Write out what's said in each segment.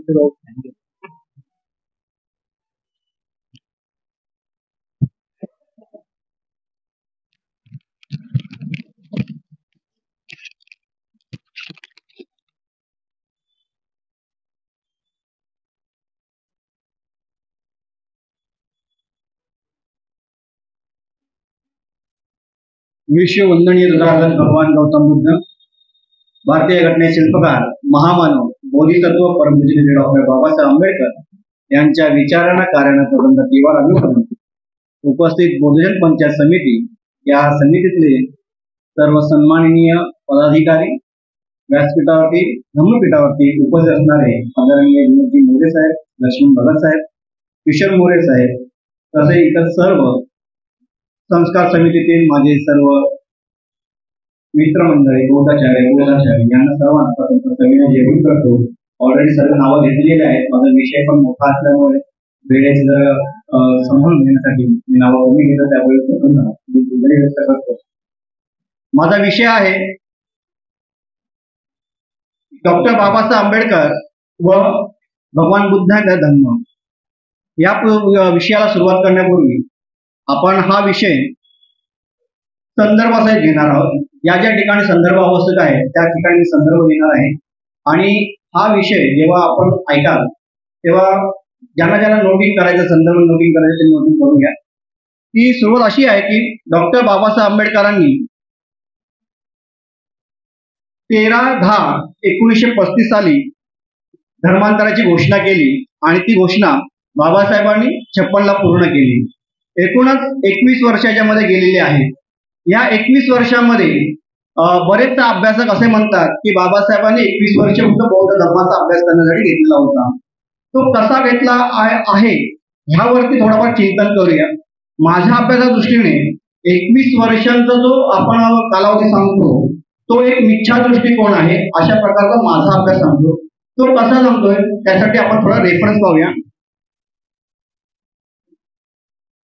विश्व वंदनीय भगवान गौतम बुद्ध, भारतीय घटने शिल्पकार, महामानव, बोधिसत्व, परमपूज्य डॉक्टर बाबासाहेब आंबेडकर यांच्या विचारांना कार्यान्वयन तीव्र अभिवादन. उपस्थित बहुजन पंचायत समिती या समितीतले सर्व सन्माननीय पदाधिकारी, व्यासपीठावरती धम्मपीठावरती उपस्थित असणारे आदरणीय विनोदजी मोरे साहेब, लक्ष्मण भगत साहेब, किशोर मोरे साहेब, तसे इतर सर्व संस्कार समितीतील माझे सर्व मित्रमंडळी, बोधाचार्य यांना सर्वांना जेवण करतो. ऑलरेडी सर्व नावं घेतलेली आहेत. माझा विषय पण मोठा असल्यामुळे वेळेचे जर सांभाळून घेण्यासाठी मी नावं कमी घेतो, त्यावेळेस व्यक्त करतो. माझा विषय आहे डॉक्टर बाबासाहेब आंबेडकर व भगवान बुद्धाचा धम्म. या विषयाला सुरुवात करण्यापूर्वी आपण हा विषय संदर्भासहित घेणार आहोत. या ज्या ठिकाणी संदर्भ आवश्यक आहे त्या ठिकाणी संदर्भ देणार आहे. आणि हा विषय जेव्हा आपण ऐकाल तेव्हा ज्यांना ज्यांना नोटिंग करायचं, संदर्भ नोटिंग करायचं ते नोटिंग करूया. ती सुरुवात अशी आहे की डॉक्टर बाबासाहेब आंबेडकरांनी 13/10/1935 साली धर्मांतराची घोषणा केली आणि ती घोषणा बाबासाहेबांनी 56 ला पूर्ण केली. एकूणच 21 वर्षाच्या मध्ये गेलेले आहेत. या 21 वर्षामध्ये बरेच अभ्यासक असे म्हणतात की बाबासाहेबांनी 21 वर्ष फक्त बौद्ध धर्माचा अभ्यास करण्यासाठी घेतलेला होता. तो कसा घेतला आहे ह्यावरती थोडाफार चिंतन करूया. माझ्या अभ्यासाच्या दृष्टीने 21 वर्षांचा जो आपण कालावधी सांगतो तो एक मिथ्या दृष्टिकोन आहे, अशा प्रकारचा माझा अभ्यास सांगतो. तो कसा सांगतोय त्यासाठी आपण थोडा रेफरन्स पाहूया.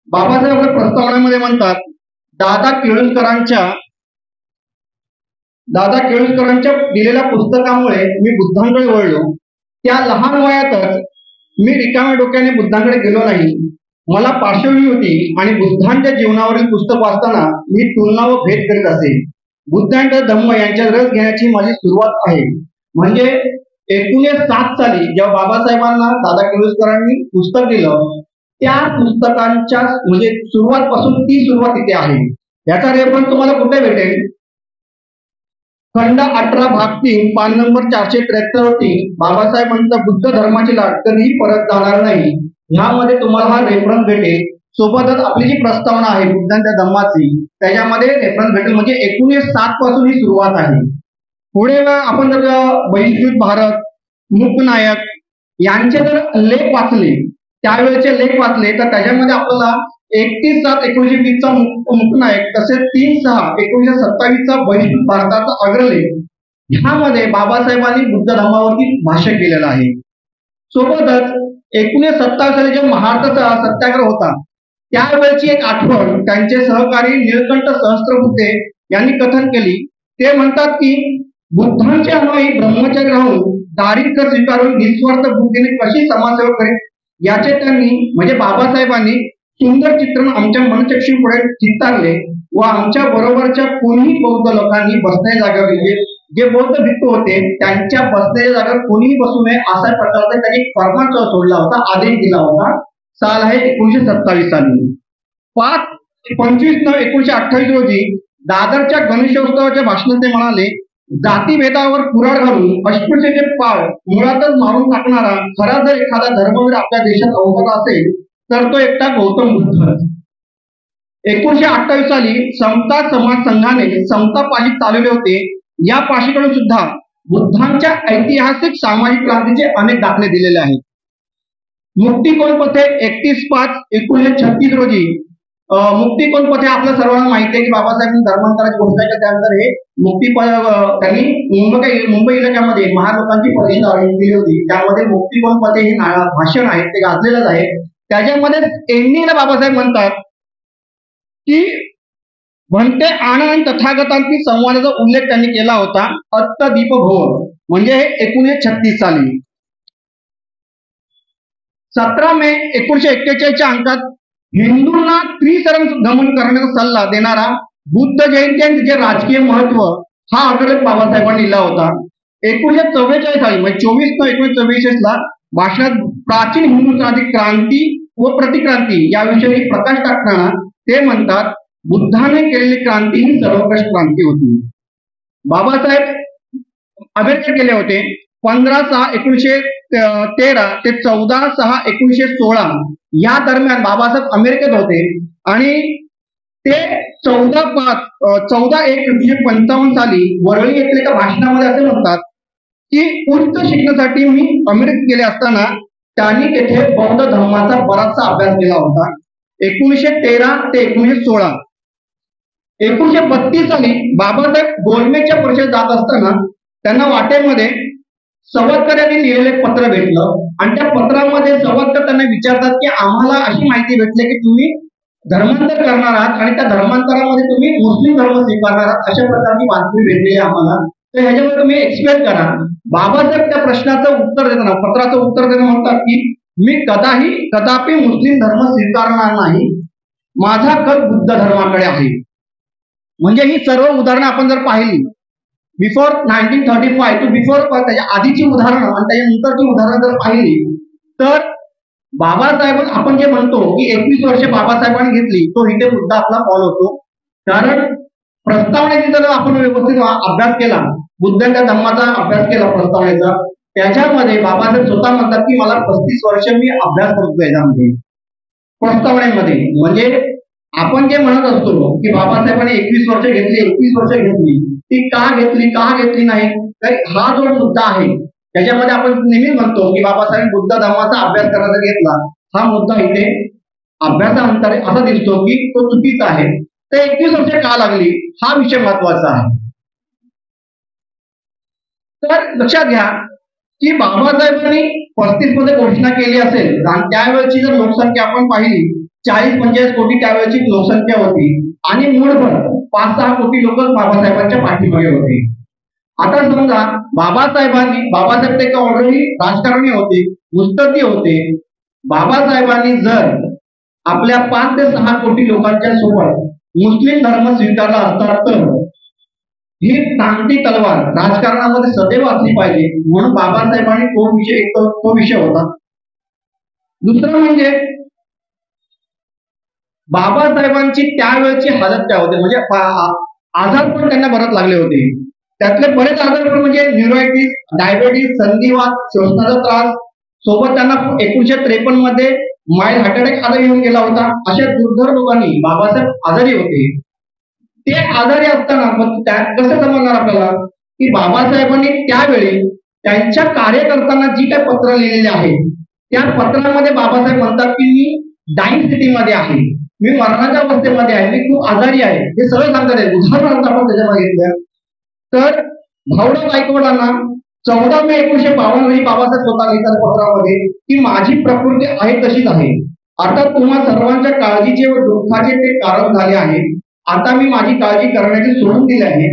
बाबासाहेब प्रस्तावनेमध्ये म्हणतात, दादा केळुसकरांच्या दिलेल्या पुस्तकामुळे मी बुद्धांकडे वळलो. त्या लहान वयातच मी रिकाम्या डोक्याने बुद्धांकडे गेलो नाही. मला पार्श्वभूमी होती आणि बुद्धांच्या जीवनावरील पुस्तक वाचताना मी तुलना व भेद करीत असे. बुद्धांच्या धम्म यांच्यात रस घेण्याची माझी सुरुवात आहे. म्हणजे 1907 साली जेव्हा बाबासाहेबांना दादा केळुसकरांनी पुस्तक दिलं त्या पुस्तकांच्या म्हणजे सुरुवातपासून ती सुरुवात इथे आहे. याचा रेफरन्स तुम्हाला कुठे भेटेल? खंड 18 भाग 3 पान नंबर 473 वरती बाबासाहेब म्हणतात बुद्ध धर्माची लाट कधीही परत जाणार नाही. ह्यामध्ये तुम्हाला हा रेफरन्स भेटेल. सोबतच आपली जी प्रस्तावना आहे बुद्धांच्या धम्माची त्याच्यामध्ये रेफरन्स भेटेल. म्हणजे 1907 पासून ही सुरुवात आहे. पुढे आपण जर बहिष्कृत भारत, मूकनायक यांचे जर लेख वाचले, त्यावेळेचे लेख वाचले तर त्याच्यामध्ये आपल्याला 31/7/1920 चा मूकनायक, तसेच 3/6/1927 चा बहिष्कृत भारताचा अग्रलेख, ह्यामध्ये बाबासाहेबांनी बुद्ध धर्मावरती भाष्य केलेलं आहे. सोबतच 1927 साली जेव्हा महाराष्ट्राचा सत्याग्रह होता त्यावेळेची एक आठवण त्यांचे सहकारी निळकंठ सहस्त्रबुद्धे यांनी कथन केली. ते म्हणतात की बुद्धांचे अनुयायी ब्रह्मचर्य राहून दारिद्र्य स्वीकारून निस्वार्थ बुद्धीने कशी समाजसेवा करेल याचे त्यांनी म्हणजे बाबासाहेबांनी सुंदर चित्रण आमच्या मनचक्षुपुढे चितारले व आमच्या बरोबरच्या कोणीही बौद्ध लोकांनी बसण्याच्या जागेवर जे बौद्ध भिक्खू होते त्यांच्या बसण्याच्या जागेवर कोणीही बसू नये अशा प्रकारचा त्यांनी फर्मान सोडला होता, आदेश दिला होता. साल आहे 1927 साली. 25/9/1928 रोजी दादरच्या गणेशोत्सवाच्या भाषणात ते म्हणाले, जातीभेदावर कुऱ्हाड घालून अस्पृश्यतेचे पाळ मुळातच मारून टाकणारा खरा जर एखादा धर्मवीर आपल्या देशात अवतरला असेल तर तो एकटा गौतम बुद्ध. 1928 साली समता समाज संघाने समता पाशी चालवले होते. या पाशीकडून सुद्धा बुद्धांच्या ऐतिहासिक सामाजिक क्रांतीचे अनेक दाखले दिलेले आहेत. मुक्तिकोण पथे 31/5/1936 रोजी मुक्तिकोण पथे आपल्या सर्वांना माहिती आहे की बाबासाहेबांनी धर्मांतराची घोषणा केली. त्यानंतर हे त्यांनी मुंबई इलाक्यामध्ये महालोकांची परिषद आयोजित केली होती. त्यामध्ये मुक्तिकोण पथे हे भाषण आहे ते गाजलेलंच आहे. त्याच्यामध्ये एंडिंगला बाबासाहेब म्हणतात की म्हणते आनंद तथागतांची संवादाचा उल्लेख त्यांनी केला होता. अत्त दीप भव म्हणजे हे 1936 साली. 17 मे 1941च्या अंकात हिंदूंना त्रिशरण दमन करण्याचा सल्ला देणारा बुद्ध जयंती आणि तिचे राजकीय महत्व हा आग्रह बाबासाहेबांनी लिहिला होता. 1944 साली म्हणजे 24/9/1944 ला भाषणात प्राचीन हिंदुस्थानातील क्रांती व प्रतिक्रांती याविषयी प्रकाश टाकताना ते म्हणतात, बुद्धाने केलेली क्रांती ही सर्वोत्कृष्ट क्रांती होती. बाबासाहेब अमेरिकेत गेले होते. 15/6/1913 ते 14/6/1916 या दरम्यान बाबासाहेब अमेरिकेत होते आणि ते 14/1/1955 साली वरळी येथील एका भाषणामध्ये असे म्हणतात की उच्च शिक्षणासाठी मी अमेरिकेत गेले असताना त्यांनी तेथे बौद्ध धर्माचा बराचसा अभ्यास केला होता. 1913 ते 1916 1932 साली बाबासाहेब गोलमेजच्या परिषदेत जात असताना त्यांना वाटेमध्ये सवतकर यांनी लिहिलेले पत्र भेटलं आणि त्या पत्रामध्ये सवतकर त्यांना विचारतात की आम्हाला अशी माहिती भेटली की तुम्ही धर्मांतर करणार आहात आणि त्या धर्मांतरामध्ये तुम्ही मुस्लिम धर्म स्वीकारणार आहात, अशा प्रकारची बातमी भेटलेली आम्हाला, तर ह्याच्यामध्ये तुम्ही एक्सप्लेन करा. बाबासाहेब त्या प्रश्नाचं उत्तर देताना पत्राचं उत्तर देताना म्हणतात की मी कदापि मुस्लिम धर्म स्वीकारणार नाही, माझा कल बुद्ध धर्माकडे आहे. म्हणजे ही सर्व उदाहरणं आपण जर पाहिली बिफोर 1935 टू बिफोर त्याच्या आधीची उदाहरणं आणि त्याच्यानंतरची उदाहरणं जर पाहिली तर बाबासाहेब आपण जे म्हणतो की 21 वर्षे बाबासाहेबांनी घेतली तो इथे मुद्दा आपला फॉलो होतो. कारण प्रस्तावनेचा जर आपण व्यवस्थित अभ्यास केला, बुद्धांच्या धम्माचा अभ्यास केला प्रस्तावनेचा, त्याच्यामध्ये बाबासाहेब स्वतः म्हणतात की मला 35 वर्ष मी अभ्यास करतो याच्यामध्ये प्रस्तावनेमध्ये. म्हणजे आपण जे म्हणत असतो की बाबासाहेबांनी 21 वर्ष घेतली, 21 वर्ष घेतली, ती का घेतली नाही, तर हा जो मुद्दा आहे त्याच्यामध्ये आपण नेहमीच म्हणतो की बाबासाहेब बुद्ध धर्माचा अभ्यास करायचा घेतला, हा मुद्दा इथे अभ्यासानंतर असा दिसतो की तो चुकीचा आहे. तर 21 वर्ष का लागली हा विषय महत्वाचा आहे. तर लक्षात घ्या की बाबासाहेबांनी 35 मध्ये घोषणा केली असेल आणि त्यावेळेची जर लोकसंख्या आपण पाहिली 40-45 कोटी त्यावेळेची लोकसंख्या होती आणि मूळभर 5-6 कोटी लोक बाबासाहेबांच्या पाठीमागे होते. आता समजा बाबासाहेब ते ऑलरेडी राजकारणी होते, मुत्सद्दी होते. बाबासाहेबांनी जर आपल्या 5 ते 6 कोटी लोकांच्या सोबत मुस्लिम धर्म स्वीकारला असता तर ही टांगती तलवार राजकारणामध्ये सदैव असली पाहिजे, म्हणून बाबासाहेबांनी तो विषय होता. दुसरं म्हणजे बाबासाहेबांची त्यावेळेची हालत काय होते, म्हणजे आजार पण त्यांना बरेच लागले होते. त्यातले बरेच आजार पण म्हणजे न्यूरायटिस, डायबेटीस, संधिवात, श्वसनाचा त्रास, सोबत त्यांना 1953 मध्ये माइल्ड हार्ट अटॅक आला येऊन गेला होता. अशा दुर्धर लोकांनी बाबासाहेब आजारी होते. ते आजारी असताना कसं समजणार आपल्याला की बाबासाहेबांनी त्यावेळी त्यांच्या कार्यकर्त्यांना जी काही पत्र लिहिलेली आहेत त्या पत्रामध्ये बाबासाहेब म्हणतात की मी डाईंग स्थितीमध्ये आहे, मी मरणाच्या अवस्थेमध्ये आहे, मी खूप आजारी आहे, हे सगळं सांगतात. उदाहरणार्थ आपण त्याच्यामध्ये घेतलं तर भाऊराव गायकवाडांना 14 मे 1952 रोजी बाबासाहेब स्वतः लिहितात पत्रामध्ये की माझी प्रकृती आहे तशीच आहे, आता तुम्हा सर्वांच्या काळजीचे व दुःखाचे ते कारण झाले आहे, आता मी माझी काळजी करण्याची सोडून दिली आहे,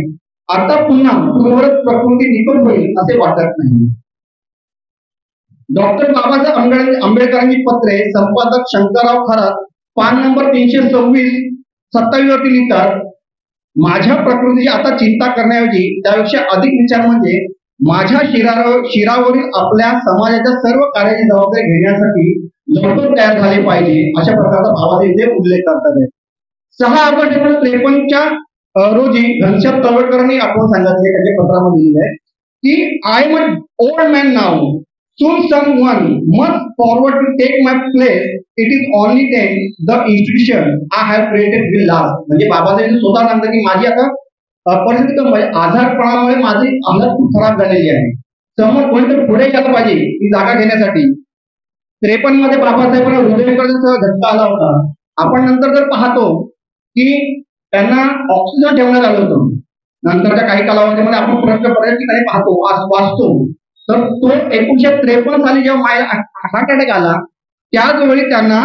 आता पुन्हा पूर्ववत प्रकृती निकोप होईल असे वाटत नाही. डॉक्टर बाबासाहेब आंबेडकरांची पत्रे संपादक शंकरराव खरात पान नंबर 326-27 वरती लिहितात, माझ्या प्रकृतीची आता चिंता करण्याऐवजी त्यापेक्षा अधिक विचार म्हणजे माझ्या शिरावरील आपल्या समाजाच्या सर्व कार्याची जबाबदारी घेण्यासाठी लवकर तयार झाले पाहिजे, अशा प्रकारचा बाबासाहेब उल्लेख करतात. 6 ऑगस्ट 1953 रोजी घनश्याम तळवटकरांनी आपण सांगितले त्याच्या पत्रामध्ये लिहिले आहे की I am an old man now, soon someone must forward to take my place, it is only then the institution I have created will last. म्हणजे बाबासाहेब स्वतः सांगतात की माझी आता परिस्थिती म्हणजे आजारपणामुळे माझी हालत खूप खराब झालेली आहे, समोर कोणीतरी पुढे गेलं पाहिजे ही जागा घेण्यासाठी. 53 मध्ये बाबासाहेबांना हृदयविकाराचा झटका आला होता. आपण नंतर जर पाहतो की त्यांना ऑक्सिजन ठेवण्यात आलं होतं. नंतरच्या काही कालावधीमध्ये आपण बऱ्याच ठिकाणी पाहतो वाचतो तर तो 1953 साली जेव्हा हार्ट अटॅक आला त्याच वेळी त्यांना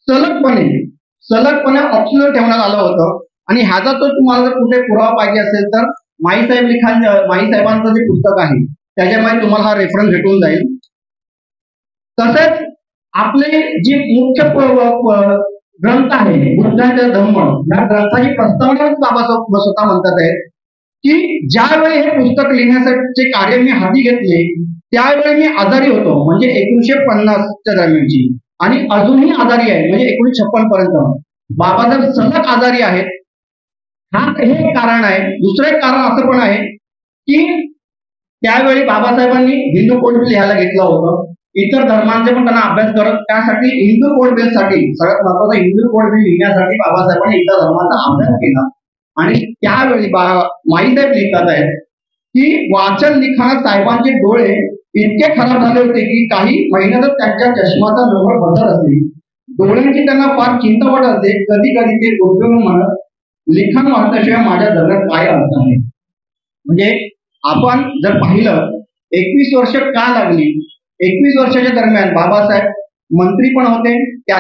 सलगपणे ऑक्सिजन ठेवण्यात आलं होतं. आणि ह्याचा तो तुम्हाला जर कुठे पुरावा पाहिजे असेल तर माईसाहेबांचं जे पुस्तक आहे त्याच्यामध्ये तुम्हाला हा रेफरन्स भेटून जाईल. तसेच आपले जे मुख्य ग्रंथ आहे बुद्धाचा धम्म, या ग्रंथाची प्रस्तावना बाबासाहेब स्वतः म्हणतात आहेत की ज्यावेळी हे पुस्तक लिहिण्याचे कार्य मी हाती घेतले त्यावेळी मी आजारी होतो, म्हणजे 1950च्या दरम्यानची, आणि अजूनही आजारी आहे म्हणजे 1956 पर्यंत बाबासाहेब सतत आजारी आहेत. हे एक कारण आहे. दुसरं एक कारण असं पण आहे की त्यावेळी बाबासाहेबांनी हिंदू कोड बिल लिहायला घेतलं होतं. इतर धर्मांचे पण त्यांना अभ्यास करत, त्यासाठी हिंदू कोड बिल साठी, सगळ्यात महत्वाचं हिंदू कोड बिल लिहिण्यासाठी बाबासाहेबांनी इतर धर्माचा अभ्यास केला. आणि त्यावेळी माईसाहेब लिहितात आहेत की वाचन लिखाणात साहेबांचे डोळे इतके खराब झाले होते की काही महिन्यातच त्यांच्या चष्माचा नंबर बदल असते. डोळ्यांची त्यांना फार चिंता वाटत असते. कधी कधी ते गोंधळून म्हणत, लिखाण वाचल्याशिवाय माझ्या जगात काय अर्थ आहे. म्हणजे आपण जर पाहिलं 21 वर्ष का लागली, 21 वर्षाच्या दरम्यान बाबासाहेब मंत्री पण होते, त्या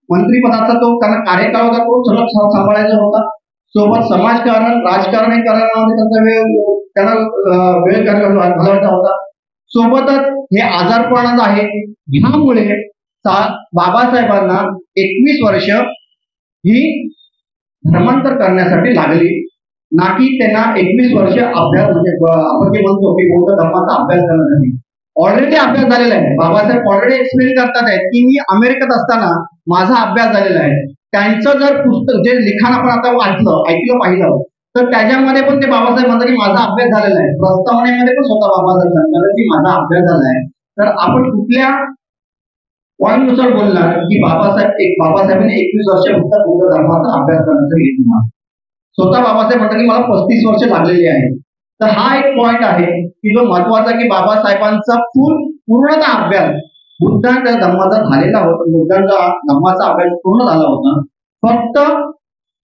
मंत्रिपदाचा तो त्यांना कार्यकाळ होता, तो सगळं सांभाळायचा होता. सोबत समाजकारण, राजकारण करण्यामध्ये त्यांचा वेळ घालवायचा होता. सोबतच हे आजारपण आहे, ह्यामुळे बाबासाहेबांना 21 वर्ष ही धर्मांतर करण्यासाठी लागली, ना की त्यांना 21 वर्ष अभ्यास, म्हणजे आपण जे म्हणतो की बौद्ध धर्माचा अभ्यास करण्यासाठी. ऑलरेडी अभ्यास झालेला आहे. बाबासाहेब ऑलरेडी एक्सप्लेन करतात आहेत की मी अमेरिकेत असताना माझा अभ्यास झालेला आहे. त्यांचं जर पुस्तक जे लिखाण आपण आता वाचलं, ऐकलं, पाहिलं, तर त्याच्यामध्ये पण ते बाबासाहेब म्हणतात की माझा अभ्यास झालेला आहे. प्रस्तावनेमध्ये पण स्वतः बाबासाहेब सांगतात की माझा अभ्यास झाला आहे. तर आपण कुठल्या पॉईंटनुसार बोलणार की बाबासाहेबांनी 21 वर्ष फक्त बौद्ध धर्माचा अभ्यास करण्याचं घेतला. स्वतः बाबासाहेब म्हणतात की मला 35 वर्ष लागलेली आहे. तर हा एक पॉइंट आहे की जो महत्वाचा, की बाबासाहेबांचा पूर्णतः अभ्यास बुद्धांच्या धम्माचा झालेला होता. बुद्धांचा धम्माचा अभ्यास पूर्ण झाला होता. फक्त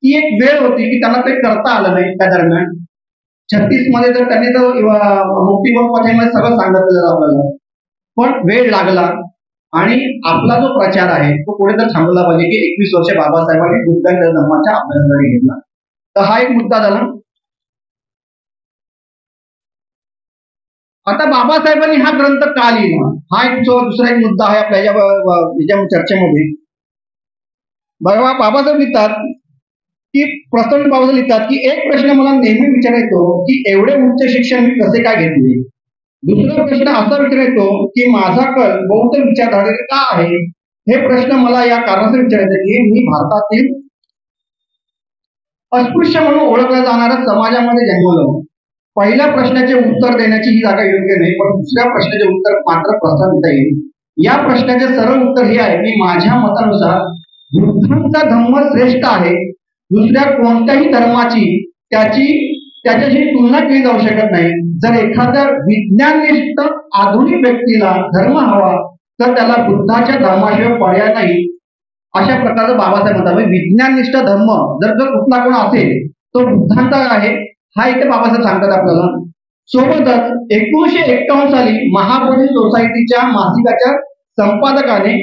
ती एक वेळ होती की त्यांना ते करता आलं नाही. त्या दरम्यान 36 मध्ये तर त्यांनी तर मुक्तिपथ पथामध्ये सगळं सांगितलेलं आपल्याला, पण वेळ लागला आणि आपला जो प्रचार आहे तो पुढे तर थांबला पाहिजे की 21 वर्ष बाबासाहेबांनी बुद्धांच्या धम्माच्या अभ्यासासाठी घेतला. तर हा एक मुद्दा झाला. आता बाबासाहेबांनी हा ग्रंथ का लिहिला, हा एक दुसरा एक मुद्दा आहे आपल्या या चर्चेमध्ये. बाबासाहेब लिहितात की प्रस्तावनेत बाबासाहेब लिहितात की एक प्रश्न मला नेहमी विचारायचो की एवढे उच्च शिक्षण मी कसे काय घेतले. दुसरा प्रश्न असा विचारायचो की माझा कल बौद्ध विचारधारेवर का आहे. हे प्रश्न मला या कारणासाठी विचारायचे की मी भारतातील अस्पृश्य म्हणून ओळखल्या जाणाऱ्या समाजामध्ये जन्मलो. पहिल्या प्रश्नाचे उत्तर देण्याची ही जागा योग्य नाही, पण दुसऱ्या प्रश्नाचे उत्तर मात्र प्रस्तावित येईल. या प्रश्नाचे सरळ उत्तर हे आहे की माझ्या मतानुसार बुद्धांचा धम्म श्रेष्ठ आहे. दुसऱ्या कोणत्याही धर्माची त्याच्याशी तुलना केली जाऊ शकत नाही. जर एखाद्या विज्ञाननिष्ठ आधुनिक व्यक्तीला धर्म हवा तर त्याला बुद्धाच्या धर्माशिवाय पर्याय नाही. अशा प्रकारचं बाबासाहेब म्हणतात. विज्ञाननिष्ठ धर्म जर कुठला कोण असेल तो बुद्धांचा आहे, हा इथे बाबासाहेब सांगतात आपल्याला. सोबतच 1951 साली महाबोधी सोसायटीच्या मासिकाच्या संपादकाने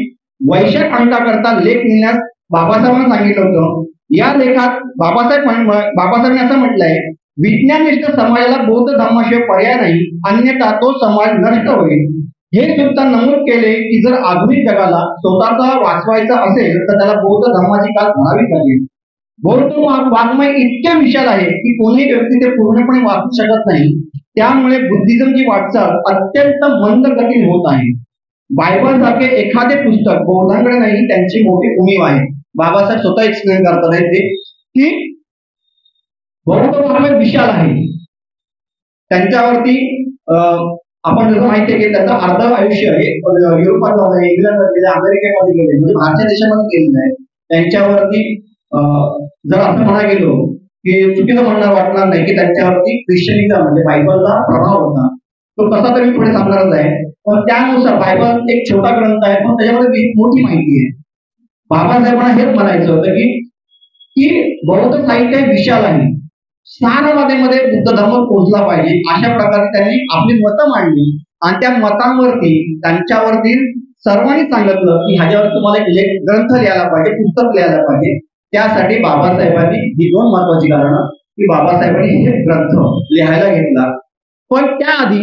वैशाख अंकाकरता लेख लिहिण्यास बाबासाहेबांना सांगितलं होतं. या लेखात बाबासाहेबांनी असं म्हटलंय, विज्ञाननिष्ठ समाजाला बौद्ध धर्माशिवाय पर्याय नाही, अन्यथा तो समाज नष्ट होईल. हे सुद्धा नमूद केले की जर आधुनिक जगाला स्वतःचा वाचवायचा असेल तर त्याला बौद्ध धर्माची काळ धरावी लागेल. बौद्ध वाङ्मय इतके विशाल आहे की कोणीही व्यक्ती ते पूर्णपणे वाचू शकत नाही. त्यामुळे बुद्धिझमची वाटचाल अत्यंत मंद गतीने होत आहे. बायबल सारखे एखादे पुस्तक बौद्धांकडे नाही, त्यांची मोठी उणीव आहे. बाबासाहेब स्वतः एक्सप्लेन करतात ते की बौद्ध वाङ्मय विशाल आहे. त्यांच्यावरती आपण जसं माहिती आहे की त्याचं अर्ध आयुष्य हे युरोपात झालं, इंग्लंडमध्ये गेले, अमेरिकेमध्ये गेले, म्हणजे भारतीय देशामध्ये गेलेलं आहे. त्यांच्यावरती जर असं म्हणा गेलो की चुकीचं म्हणणार वाटणार नाही की त्यांच्यावरती ख्रिश्चनिझम म्हणजे बायबलचा प्रभाव होता. तो कसा तरी पुढे सांगणारच आहे. पण त्यानुसार बायबल एक छोटा ग्रंथ आहे, पण त्याच्यामध्ये मोठी माहिती आहे. बाबासाहेबांना हेच म्हणायचं होतं की बौद्ध साहित्य विशाल आहे, स्थानवादेमध्ये बुद्ध धर्म पोहोचला पाहिजे. अशा प्रकारे त्यांनी आपली मतं मांडली आणि त्या मतांवरती त्यांच्यावरती सर्वांनी सांगितलं की ह्याच्यावर तुम्हाला एक ग्रंथ लिहायला पाहिजे, पुस्तक लिहायला पाहिजे. त्यासाठी बाबासाहेबांनी ही दोन महत्वाची कारणं की बाबासाहेबांनी हे ग्रंथ लिहायला घेतला. पण त्याआधी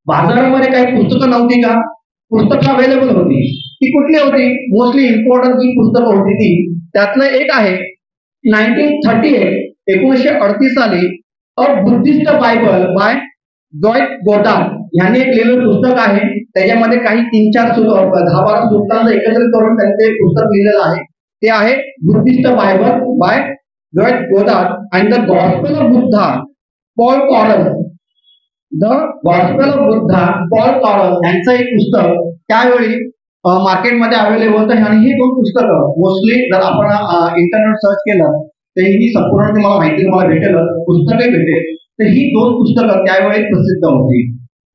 बाजारामध्ये काही पुस्तकं नव्हती का? पुस्तकं अवेलेबल होती. ती कुठली होती? मोस्टली इम्पॉर्टंट जी पुस्तकं होती ती, त्यातलं एक आहे 1938 1938 साली a Buddhist Bible by Joyce Goddard यांनी एक लिहिलेलं पुस्तक आहे. त्याच्यामध्ये काही 3-4 10-12 सूत्रांचं एकत्रित करून त्यांनी ते पुस्तक लिहिलेलं आहे. ते आहे Buddhist Bible by Joyce Goddard and the gospel of Buddha Paul Carus. The gospel of Buddha Paul Carus यांचं एक पुस्तक त्यावेळी मार्केटमध्ये अवेलेबल होतं. आणि ही दोन पुस्तकं मोस्टली जर आपण इंटरनेट सर्च केलं तर ही संपूर्ण तुम्हाला माहिती तुम्हाला भेटेल, पुस्तकही भेटेल. तर ही दोन पुस्तकं त्यावेळी प्रसिद्ध होती.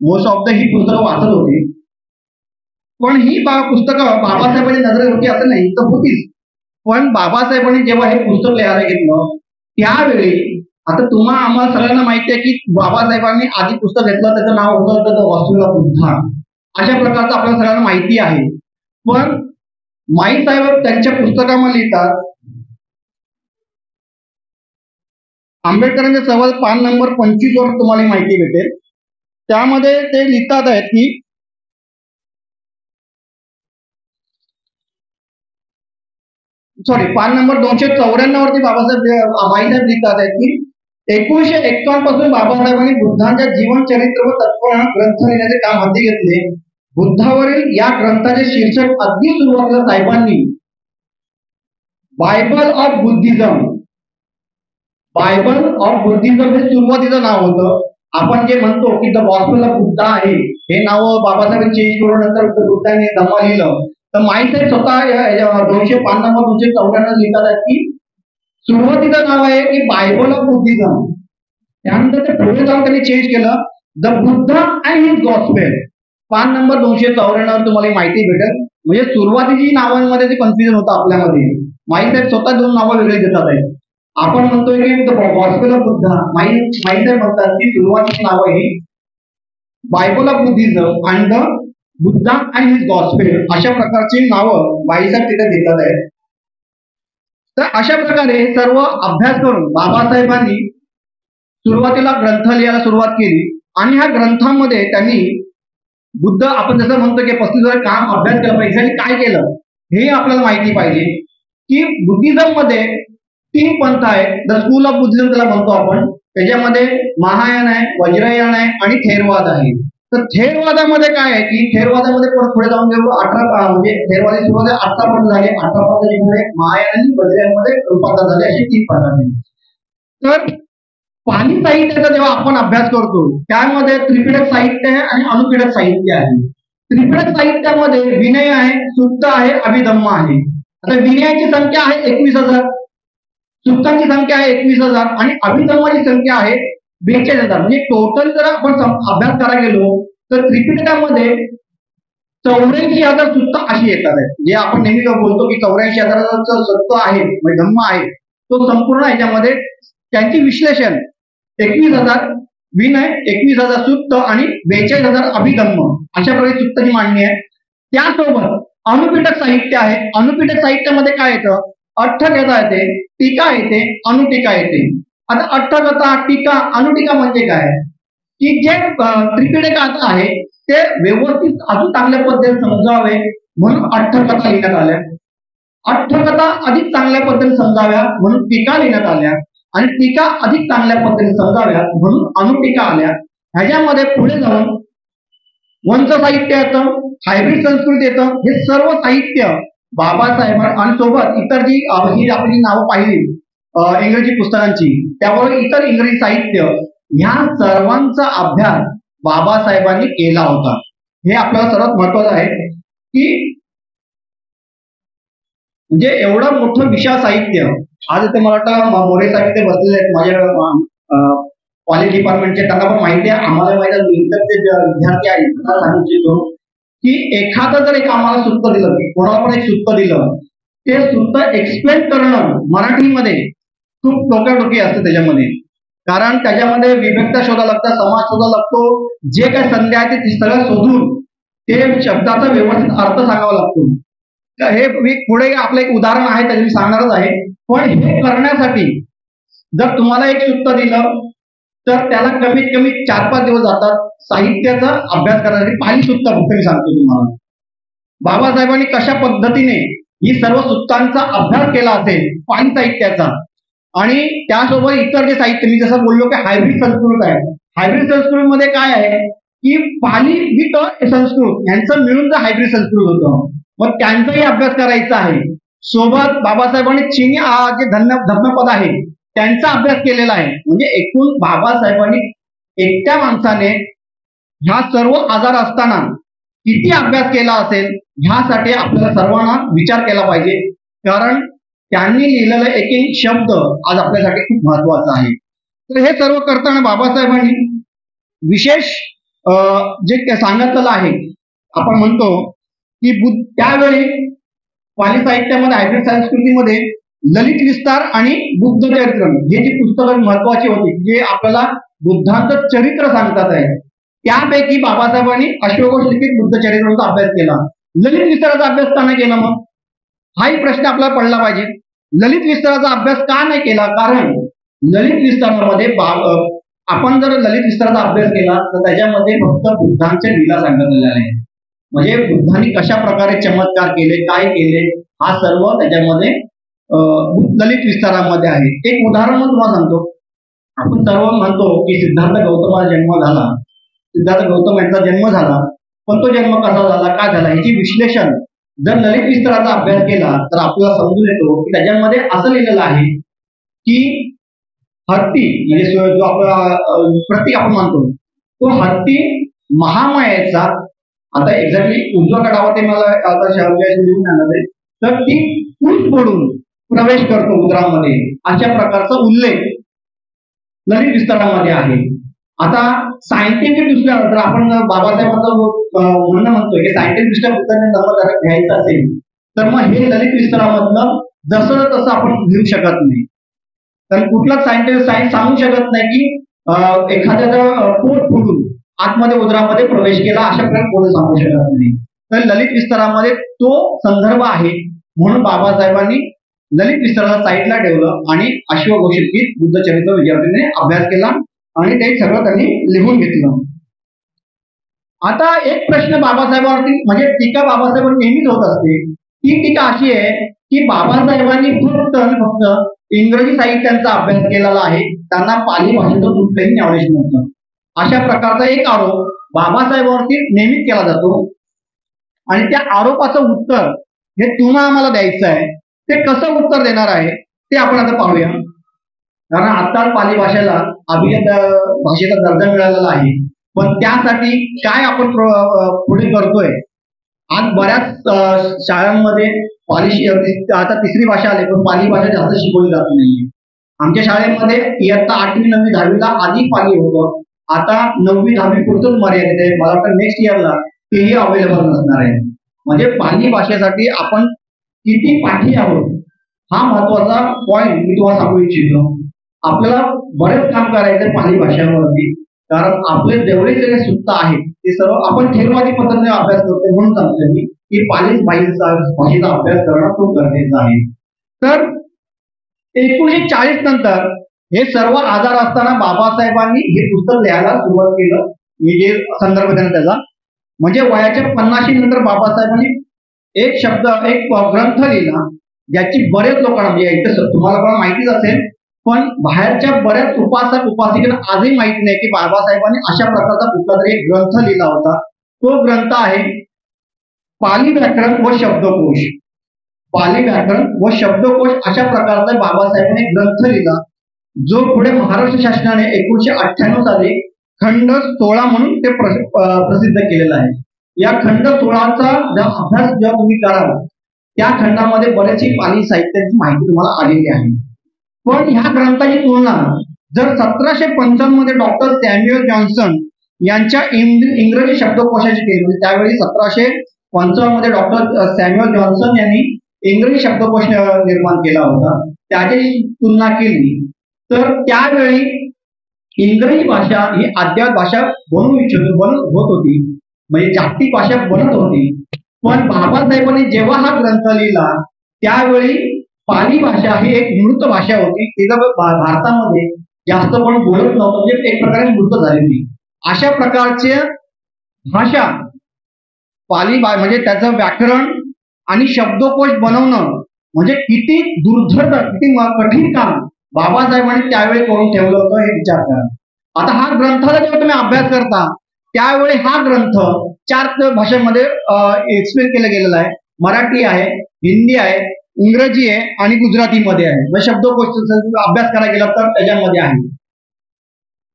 मोस्ट ऑफ द ही पुस्तकं वाचत होती. पण ही पुस्तकं बाबासाहेबांची नजर होती असं नाही तर होतीच. पण बाबासाहेबांनी जेव्हा हे पुस्तक लिहायला घेतलं त्यावेळी, आता तुम्हाला आम्हाला सगळ्यांना माहिती आहे की बाबासाहेबांनी आधी पुस्तक घेतलं त्याचं नाव होतं द गॉस्पेल ऑफ बुद्धा. अशा प्रकारचं आपल्याला सगळ्यांना माहिती आहे. पण माई साहेब त्यांच्या पुस्तकामध्ये लिहितात, आंबेडकरांच्या सवाल पान नंबर 25 वर तुम्हाला माहिती भेटेल. त्यामध्ये ते लिहितात आहेत की पान नंबर 294 वरती बाबासाहेब माईसाहेब लिहितात आहेत की 1951 पासून बाबासाहेबांनी बुद्धांच्या जीवन चरित्र व तत्वज्ञान ग्रंथ लिहिण्याचे काम हाती घेतले. बुद्धावरील या ग्रंथाचे शीर्षक अगदी सुरुवातीला साहेबांनी बायबल ऑफ बुद्धिझम हे सुरुवातीचं नाव होतं. आपण जे म्हणतो की द गॉस्पेल ऑफ बुद्धा आहे हे नाव बाबासाहेबांनी चेंज करून नंतर बुद्धांनी धम्मा लिहिलं. तर माईसाहेब स्वतः 205 नंबर 294 लिहितात आहेत की सुरुवातीचं नाव आहे की बायबल ऑफ बुद्धिझम. त्यानंतर ते पुढे जाऊन त्यांनी चेंज केलं the Buddha and his gospel. पान नंबर 294 तुम्हाला माहिती भेटेल. म्हणजे सुरुवातीची नावांमध्ये जे कन्फ्युजन होतं आपल्यामध्ये, माईसाहेब स्वतः दोन नावं वेगळे देतात आहेत. आपण म्हणतोय की the gospel of Buddha, Maisaheb म्हणतात की सुरुवातीची नावं ही Bible of Buddhism and the Buddha and his gospel अशा प्रकारची नावं माईसाहेब तिथे देतात आहेत. तर अशा प्रकारे सर्व अभ्यास करून बाबासाहेबांनी सुरुवातीला ग्रंथ लिहायला सुरुवात केली. आणि ह्या ग्रंथामध्ये त्यांनी बुद्ध, आपण जसं म्हणतो की 35 वर्ष काम अभ्यास केला पाहिजे आणि काय केलं हे आपल्याला माहिती पाहिजे की बुद्धिझम मध्ये 3 पंथ आहेत. द स्कूल ऑफ बुद्धिझम त्याला म्हणतो आपण. त्याच्यामध्ये महायान आहे, वज्रयान आहे आणि थेरवाद आहे. तर थेरवादामध्ये काय आहे की थेरवादामध्ये परत पुढे जाऊन जेव्हा 18 म्हणजे थेरवादी सुरुवात 18 पंथ झाले. 18 पंथाची पुढे महायान आणि वज्रयानमध्ये रूपांतर झाले. अशी 3 पंथ आहेत. तर पाली साहित्याचा जेव्हा आपण अभ्यास करतो त्यामध्ये त्रिपिटक साहित्य आहे आणि अनुपिटक साहित्य आहे. त्रिपिटक साहित्यामध्ये विनय आहे, सुत्त आहे, अभिधम्म आहे. आता विनयाची संख्या आहे 21,000, सुत्तांची संख्या आहे 21,000 आणि अभिधम्माची संख्या आहे 42,000. म्हणजे टोटल जर आपण अभ्यास करायला गेलो तर त्रिपिटकामध्ये 84,000 सुत्त अशी येतात आहेत. जे आपण नेहमी बोलतो की 84,000 सत्व आहे म्हणजे धम्म आहे, तो संपूर्ण ह्याच्यामध्ये त्यांची विश्लेषण 21,000 विनय, 21,000 सुत्त आणि 42,000 अभिधम्म अशा प्रकारे सुत्ताची मांडणी आहे. त्यासोबत अनुपिटक साहित्य आहे. अनुपिटक साहित्यामध्ये काय येतं? अठ्ठकथा येते, टीका येते, अनुटीका येते. आता अठ्ठकथा, टीका, अनुटीका म्हणजे काय की जे त्रिपिटकात आहे ते व्यवस्थित अजून चांगल्या पद्धतीने समजावे म्हणून अठ्ठकथा लिहिण्यात आल्या. अठ्ठकथा अधिक चांगल्या पद्धतीने समजाव्या म्हणून टीका लिहिण्यात आल्या आणि टीका अधिक चांगल्या पद्धतीने समजाव्या म्हणून अनुटीका आल्या. ह्याच्यामध्ये पुढे जाऊन वंश साहित्य येतं, हायब्रिड संस्कृत येतं. हे सर्व साहित्य बाबासाहेब आणि सोबत इतर जी आपली नावं पाहिली इंग्रजी पुस्तकांची, त्याबरोबर इतर इंग्रजी साहित्य, ह्या सर्वांचा अभ्यास बाबासाहेबांनी केला होता. हे आपल्याला सर्वात महत्वाचं आहे की म्हणजे एवढं मोठं विशाल साहित्य. आज इथे मला वाटतं मोरे साहेब इथे बसलेले आहेत माझ्या कॉलेज डिपार्टमेंटचे, त्यांना पण माहिती आहे, आम्हाला माहिती आहे, विद्यार्थी आहेत त्यांना सांगू इच्छितो की एखादं जर एक आम्हाला सूत्र दिलं की कोणाला पण एक सूत्र दिलं, ते सूत्र एक्सप्लेन करणं मराठीमध्ये खूप डोक्याडोकी असते त्याच्यामध्ये. कारण त्याच्यामध्ये विभक्ता शोधा लागतात, समास शोधा लागतो, जे काय संध्या आहे ते सगळं शोधून ते शब्दाचा व्यवस्थित अर्थ सांगावा लागतो. हे पुढे आपलं एक उदाहरण आहे त्याचे मी सांगणारच आहे. पण हे करण्यासाठी जर तुम्हाला एक सूत्र दिलं तर त्याला कमीत कमी 4-5 दिवस जातात साहित्याचा अभ्यास करण्यासाठी. पाली सूत्र फक्त मी सांगतो तुम्हाला. बाबासाहेबांनी कशा पद्धतीने ही सर्व सूत्रांचा अभ्यास केला असेल पाली साहित्याचा, आणि त्यासोबत इतर जे साहित्य मी जसं बोललो की हायब्रिड संस्कृत आहे. हायब्रिड संस्कृत मध्ये काय आहे की पाली विथ संस्कृत यांचं मिळून जे हायब्रिड संस्कृत होतं, मग त्यांचाही अभ्यास करायचा आहे. सोबत बाबासाहेबांनी चीनी जे धर्मपद आहे त्यांचा अभ्यास केलेला आहे. म्हणजे एकूण बाबासाहेबांनी एकट्या माणसाने ह्या सर्व आजार असताना किती अभ्यास केला असेल ह्यासाठी आपल्याला सर्वांना विचार केला पाहिजे. कारण त्यांनी लिहिलेला एक एक शब्द आज आपल्यासाठी खूप महत्वाचा आहे. तर हे सर्व करताना बाबासाहेबांनी विशेष जे सांगितलेलं आहे, आपण म्हणतो की त्यावेळी पाली साहित्यामध्ये हायब्रिड संस्कृतीमध्ये ललित विस्तार आणि बुद्ध चरित्र हे जी पुस्तकं महत्वाची होती, जे आपल्याला बुद्धांचं चरित्र सांगतात आहे, त्यापैकी बाबासाहेबांनी अश्वघोष लिखित बुद्ध चरित्राचा अभ्यास केला. ललित विस्ताराचा अभ्यास का नाही केला? मग हाही प्रश्न आपल्याला पडला पाहिजे. ललित विस्ताराचा अभ्यास का नाही केला? कारण ललित विस्तारामध्ये आपण जर ललित विस्ताराचा अभ्यास केला तर त्याच्यामध्ये फक्त बुद्धांच्या लीला सांगितलेल्या आहे. म्हणजे बुद्धांनी कशा प्रकारे चमत्कार केले, काय केले, हा सर्व त्याच्यामध्ये ललित विस्तारामध्ये आहे. एक उदाहरण मी तुम्हाला सांगतो. आपण सर्व म्हणतो की सिद्धार्थ गौतमाचा जन्म झाला, सिद्धार्थ गौतम यांचा जन्म झाला, पण तो जन्म कसा झाला, काय झाला, याची विश्लेषण जर ललित विस्ताराचा अभ्यास केला तर आपल्याला समजून येतो की त्याच्यामध्ये असं लिहिलेलं आहे की हत्ती म्हणजे जो आपला प्रतीक आपण मानतो, तो हत्ती महामायेचा, आता एक्झॅक्टली उजव्या कडावरती मला आता लिहून आणलं आहे, तर ती फूट पडून प्रवेश करतो उदरामध्ये, अशा प्रकारचा उल्लेख ललित विस्तारामध्ये आहे. आता सायंटिफिक दृष्ट्या जर आपण बाबासाहेबांचं म्हणणं म्हणतोय की सायंटिफिक दृष्ट्या बुद्धांनी धर्म घ्यायचं असेल तर मग हे ललित विस्तारामधलं जसं तसं आपण घेऊ शकत नाही. कारण कुठलाच सायन्स सांगू शकत नाही की एखाद्याचा पोट फुटून आतमध्ये उदरामध्ये प्रवेश केला, अशा प्रकारे कोणी सांगू शकत नाही. तर ललित विस्तारामध्ये तो संदर्भ आहे, म्हणून बाबासाहेबांनी ललित विस्ताराला साईडला ठेवलं आणि अश्वघोष लिखित बुद्ध चरित्र विद्यार्थ्यांनी अभ्यास केला आणि ते सगळं त्यांनी लिहून घेतलं. आता एक प्रश्न बाबासाहेबांवरती म्हणजे टीका बाबासाहेबांनी नेहमीच होत असते. ती टीका अशी आहे की बाबासाहेबांनी फक्त इंग्रजी साहित्यांचा अभ्यास केलेला आहे, त्यांना पाली भाषेचं कुठलंही नॉलेज नव्हतं. अशा प्रकारचा एक आरोप बाबासाहेबांवरती नेहमीच केला जातो आणि त्या आरोपाचं उत्तर हे तुम्हाला आम्हाला द्यायचं आहे. ते कसं उत्तर देणार आहे ते आपण आता पाहूया. कारण आता पाली भाषेला अभिजात भाषेचा दर्जा मिळालेला आहे, पण त्यासाठी काय आपण पुढे करतोय. आज बऱ्याच शाळांमध्ये पाली आता तिसरी भाषा आली, पण पाली भाषा जास्त शिकवली जात नाहीये. आमच्या शाळेमध्ये इयत्ता 8वी 9वी 10वीला आधी पाली होतं, आता 9वी 10वी पुढचं मर्यादित आहे. मला वाटतं नेक्स्ट इयरला तेही अवेलेबल नसणार आहे. म्हणजे पाली भाषेसाठी आपण किती पाठी आहोत हा महत्वाचा पॉइंट मी तुम्हाला सांगू इच्छितो. आपल्याला बरेच काम करायचं पाली भाषेवरती, कारण आपले जेवढे सगळे सूत्र आहेत ते सर्व आपण ठेरवादी पद्धतीने अभ्यास करतो. म्हणून सांगतोय मी की पाली भाषेचा अभ्यास करणं खूप गरजेचं आहे. तर 1940 नंतर हे सर्व आजार असताना बाबासाहेबांनी हे पुस्तक लिहायला सुरुवात केलं. मी जे संदर्भ देणार त्याचा म्हणजे वयाच्या 50 नंतर बाबासाहेबांनी एक ग्रंथ लिहिला, ज्याची बरेच लोकांना म्हणजे तुम्हाला पण माहितीच असेल, पण बाहेरच्या बऱ्याच उपासक उपासिकांना आजही माहिती नाही की बाबासाहेबांनी अशा प्रकारचा कुठला तरी एक ग्रंथ लिहिला होता. तो ग्रंथ आहे पाली व्याकरण व शब्दकोश. पाली व्याकरण व शब्दकोश अशा प्रकारचा बाबासाहेबांनी ग्रंथ लिहिला, जो पुढे महाराष्ट्र शासनाने 1998 साली खंड 16 म्हणून ते प्रसिद्ध केलेला आहे. या खंड 16चा अभ्यास जेव्हा तुम्ही कराल त्या खंडामध्ये बरेचशी पाली साहित्याची माहिती तुम्हाला आलेली आहे. पण ह्या ग्रंथाची तुलना जर 1755 मध्ये डॉक्टर सॅम्युअल जॉन्सन यांच्या इंग्रजी शब्दकोशाची केली, म्हणजे त्यावेळी 1755 मध्ये डॉक्टर सॅम्युअल जॉन्सन यांनी इंग्रजी शब्दकोश निर्माण केला होता, त्याची तुलना केली तर त्यावेळी इंग्रजी भाषा ही अद्ययावत भाषा बनत होती, म्हणजे जागतिक भाषा बनत होती. पण बाबासाहेबांनी जेव्हा हा ग्रंथ लिहिला त्यावेळी पाली भाषा ही एक मृत भाषा होती. तिथं भारतामध्ये जास्त कोण बोलत नव्हतं, म्हणजे एक प्रकारे मृत झालेली. अशा प्रकारची भाषा म्हणजे त्याचं व्याकरण आणि शब्दकोश बनवणं म्हणजे किती दुर्धर, किती कठीण काम बाबासाहेबांनी त्यावेळी करून ठेवलं होतं हे विचार करा. आता हा ग्रंथाला जेव्हा तुम्ही अभ्यास करता त्यावेळी हा ग्रंथ 4 भाषांमध्ये एक्सप्लेन केला गेलेला आहे. मराठी आहे, हिंदी आहे, इंग्रजी आहे आणि गुजरातीमध्ये आहे. म्हणजे शब्दकोश अभ्यास करायला गेला तर त्याच्यामध्ये आहे.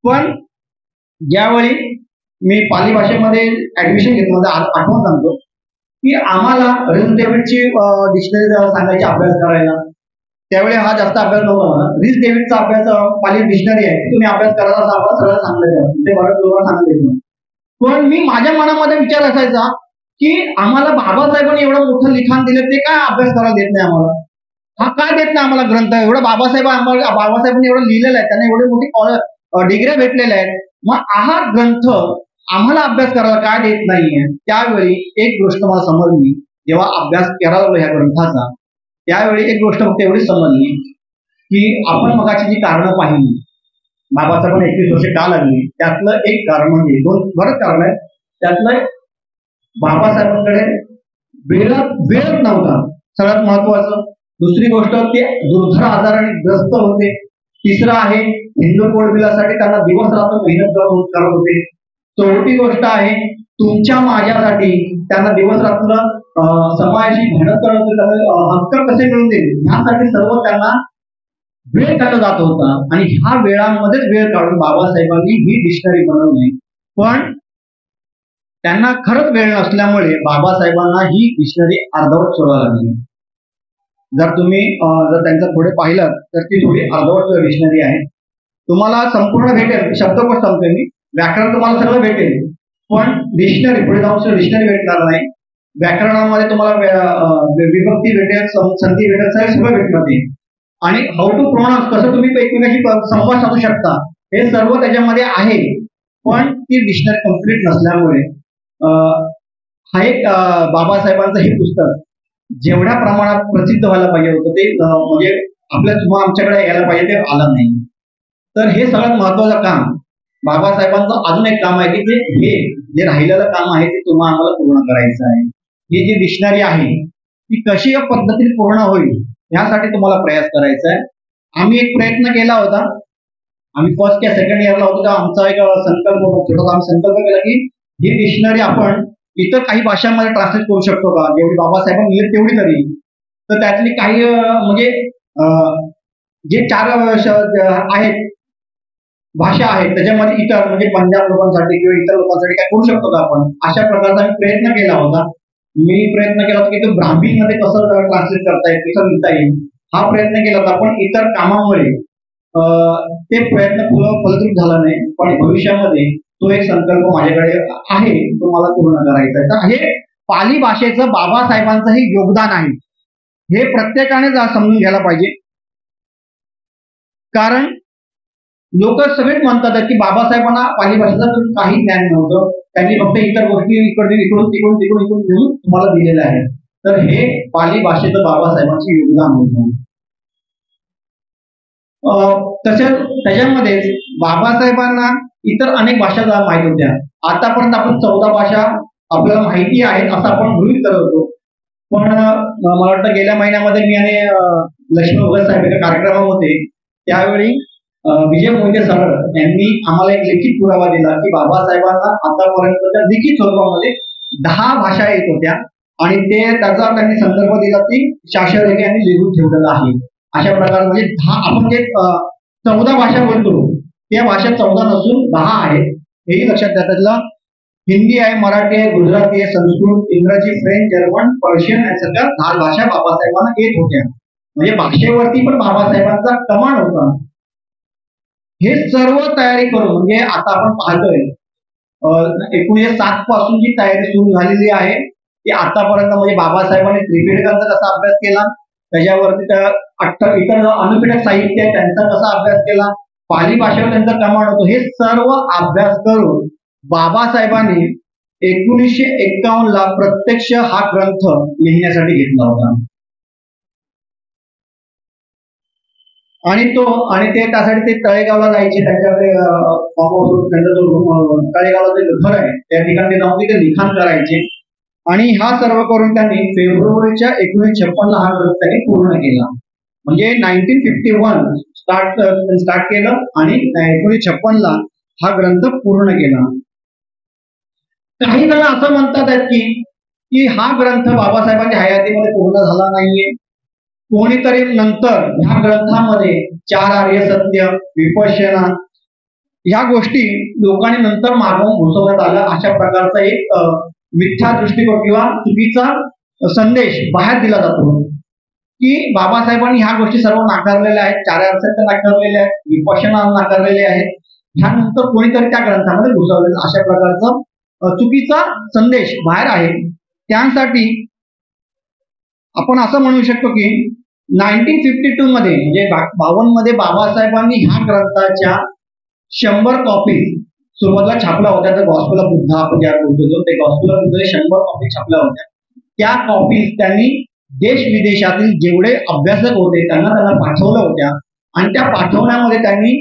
पण ज्यावेळी मी पाली भाषेमध्ये ऍडमिशन घेतलं आठवण सांगतो की आम्हाला रिस डेव्हिडची डिक्शनरी सांगायची अभ्यास करायला. त्यावेळी हा जास्त अभ्यास नव्हता मला. रिस डेव्हिडचा अभ्यास पाली डिक्शनरी आहे तुम्ही अभ्यास करायला सगळं सांगलं ते बरं लोकांना सांगितलं. पण मी माझ्या मनामध्ये विचार असायचा की आम्हाला बाबासाहेबांनी एवढं मोठं लिखाण दिलं ते काय अभ्यास करायला देत नाही आम्हाला. हा काय देत नाही आम्हाला ग्रंथ एवढं बाबासाहेबांनी एवढं लिहिलेलं आहे, त्यांना एवढी मोठी डिग्र्या भेटलेल्या आहेत, मग हा ग्रंथ आम्हाला अभ्यास करायला काय देत नाहीये. त्यावेळी एक गोष्ट मला समजली जेव्हा अभ्यास करायला लागलो ह्या ग्रंथाचा, त्यावेळी एक गोष्ट फक्त एवढी समजली की आपण मगाची जी कारणं पाहिली बाबासाहेबांना 21 वर्ष का लागली त्यातलं एक कारण म्हणजे बरंच कारण आहे. त्यातलं बाबासाहेबांकडे वेळच नव्हता सगळ्यात महत्वाचं. दुसरी गोष्ट ते दुर्धर आजाराने ग्रस्त होते. तिसरं आहे हिंदू कोड बिलासाठी त्यांना दिवस रात्र मेहनत करत होते. चौथी गोष्ट आहे तुमच्या माझ्यासाठी त्यांना दिवस रात्र समाजाशी मेहनत करत होते. त्यांना हक्क कसे मिळून देईल ह्यासाठी सर्व त्यांना वेळ काढला जात होता आणि ह्या वेळांमध्येच वेळ काढून बाबासाहेबांनी ही डिक्शनरी बनवली. पण त्यांना खरंच वेळ नसल्यामुळे बाबासाहेबांना ही डिक्शनरी अर्धवट सोडायला लागली. जर तुम्ही जर त्यांचं पुढे पाहिलं तर ती थोडी अर्धवट डिक्शनरी आहे. तुम्हाला संपूर्ण भेटेल, शब्दकोश सांगतोय मी, व्याकरण तुम्हाला सगळं भेटेल पण डिक्शनरी पुढे जाऊन डिक्शनरी भेटणार नाही. व्याकरणामध्ये तुम्हाला विभक्ती भेटेल, संधी भेटेल, सगळं भेटणार ते. आणि हाऊ टू प्रोनाउन्स कसं तुम्ही एकमेकांशी संवाद साधू शकता हे सर्व त्याच्यामध्ये आहे. पण ती डिक्शनरी कम्प्लीट नसल्यामुळे हा एक बाबासाहेबांचं हे पुस्तक जेवढ्या प्रमाणात प्रसिद्ध व्हायला पाहिजे होतं ते म्हणजे आमच्याकडे यायला पाहिजे ते आलं नाही. तर हे सगळ्यात महत्वाचं काम बाबासाहेबांचं अजून एक काम आहे की हे जे राहिलेलं काम आहे ते तुम्हाला आम्हाला पूर्ण करायचं आहे. ही जी डिक्शनरी आहे ती कशी या पद्धतीने पूर्ण होईल यासाठी तुम्हाला प्रयास करायचा आहे. आम्ही एक प्रयत्न केला होता. आम्ही फर्स्ट या सेकंड इयरला होतो तेव्हा आमचा एक संकल्प केला की ही डिक्शनरी आपण इतर काही भाषांमध्ये ट्रान्सलेट करू शकतो का, जेवढी बाबासाहेबांनी लिहिली तेवढी तरी. तर त्यातली काही म्हणजे जे 4 आहेत भाषा आहेत त्याच्यामध्ये इतर म्हणजे पंजाब लोकांसाठी किंवा इतर लोकांसाठी काय करू शकतो का आपण, अशा प्रकारचा मी प्रयत्न केला होता. मी प्रयत्न केला होता की तो ब्राह्मी मध्ये कसं ट्रान्सलेट करता येईल, कसं लिहिता येईल हा प्रयत्न केला होता. पण इतर कामामुळे ते प्रयत्न फलद्रूप झाला नाही. पण भविष्यामध्ये तो एक संकल्प माझ्याकडे आहे तो मला पूर्ण करायचा आहे. तर हे पाली भाषेचं बाबासाहेबांचं हे योगदान आहे हे प्रत्येकाने समजून घ्यायला पाहिजे. कारण लोक सगळेच म्हणतात की बाबासाहेबांना पाली भाषेचं काही ज्ञान नव्हतं, त्यांनी फक्त इतर गोष्टी इकडून तिकडून घेऊन तुम्हाला दिलेलं आहे. तर हे पाली भाषेचं बाबासाहेबांचे योगदान होतं. तसेच त्याच्यामध्ये बाबासाहेबांना इतर अनेक भाषा माहित होत्या. आतापर्यंत आपण 14 भाषा आपल्याला माहिती आहेत असं आपण गृहीत करत होतो. पण मला वाटतं गेल्या महिन्यामध्ये मी आणि लक्ष्मण भगत साहेब एका कार्यक्रमामध्ये त्यावेळी विजय मोहिते सर यांनी आम्हाला एक लिखित पुरावा दिला की बाबासाहेबांना आतापर्यंतच्या लिखित स्वरूपामध्ये 10 भाषा येत होत्या आणि त्याचा त्यांनी संदर्भ दिला ती शास्त्ररेखे यांनी लिहून ठेवलेला आहे. अशा प्रकारे म्हणजे 10 आपण जे 14 भाषा बोलतो त्या भाषा 14 नसून 10 आहेत हेही लक्षात घ्या. त्यातलं हिंदी आहे, मराठी आहे, गुजराती आहे, संस्कृत, इंग्रजी, फ्रेंच, जर्मन, पर्शियन यासारख्या 10 भाषा बाबासाहेबांना येत होत्या. म्हणजे भाषेवरती पण बाबासाहेबांचा कमांड होता. हे सर्व तयारी करून म्हणजे आता आपण पाहतोय 1907 पासून जी तयारी सुरू झालेली आहे ती आतापर्यंत म्हणजे बाबासाहेबांनी त्रिपिटकांचा कसा अभ्यास केला, त्याच्यावरती इतर अनुपीठक साहित्य आहे त्यांचा कसा अभ्यास केला, पाली भाषेवर त्यांचा कमांड होतो, हे सर्व अभ्यास करून बाबासाहेबांनी 1951 ला प्रत्यक्ष हा ग्रंथ लिहिण्यासाठी घेतला होता. आणि ते त्यासाठी ते तळेगावला जायचे. त्यांच्याकडे त्यांचा जो तळेगावला जे घर आहे त्या ठिकाणी जाऊन ते लिखाण करायचे आणि हा सर्व करून त्यांनी फेब्रुवारीच्या 1956 हा ग्रंथ त्यांनी पूर्ण केला. म्हणजे 1951 स्टार्ट केलं आणि 1956 हा ग्रंथ पूर्ण केला. काही जण असं म्हणतात आहेत की हा ग्रंथ बाबासाहेबांच्या हयातीमध्ये पूर्ण झाला नाहीये. कोणीतरी नंतर ह्या ग्रंथामध्ये 4 आर्य सत्य, विपश्यना ह्या गोष्टी लोकांनी नंतर मागवून घुसवण्यात आल्या. अशा प्रकारचा एक मिथ्या दृष्टिकोन किंवा चुकीचा संदेश बाहेर दिला जातो की बाबासाहेबांनी ह्या गोष्टी सर्व नाकारलेल्या आहेत. 4 आर्य सत्य नाकारलेले आहेत, विपश्यना नाकारलेले आहेत. ह्यानंतर कोणीतरी त्या ग्रंथामध्ये घुसवलेलं अशा प्रकारचं चुकीचा संदेश बाहेर आहे. त्यासाठी आपण असं म्हणू शकतो की 1952 मध्ये म्हणजे 52 मध्ये बाबासाहेबांनी ह्या ग्रंथाच्या 100 कॉपी सुरुवातीला छापल्या होत्या. तर गॉस्पेल ऑफ बुद्धा आपण ज्या बोलतो ते गॉस्पेल ऑफ बुद्धा 100 कॉपी छापल्या होत्या. त्या कॉपी त्यांनी देश विदेशातील जेवढे अभ्यासक होते त्यांना पाठवल्या होत्या आणि त्या पाठवण्यामध्ये त्यांनी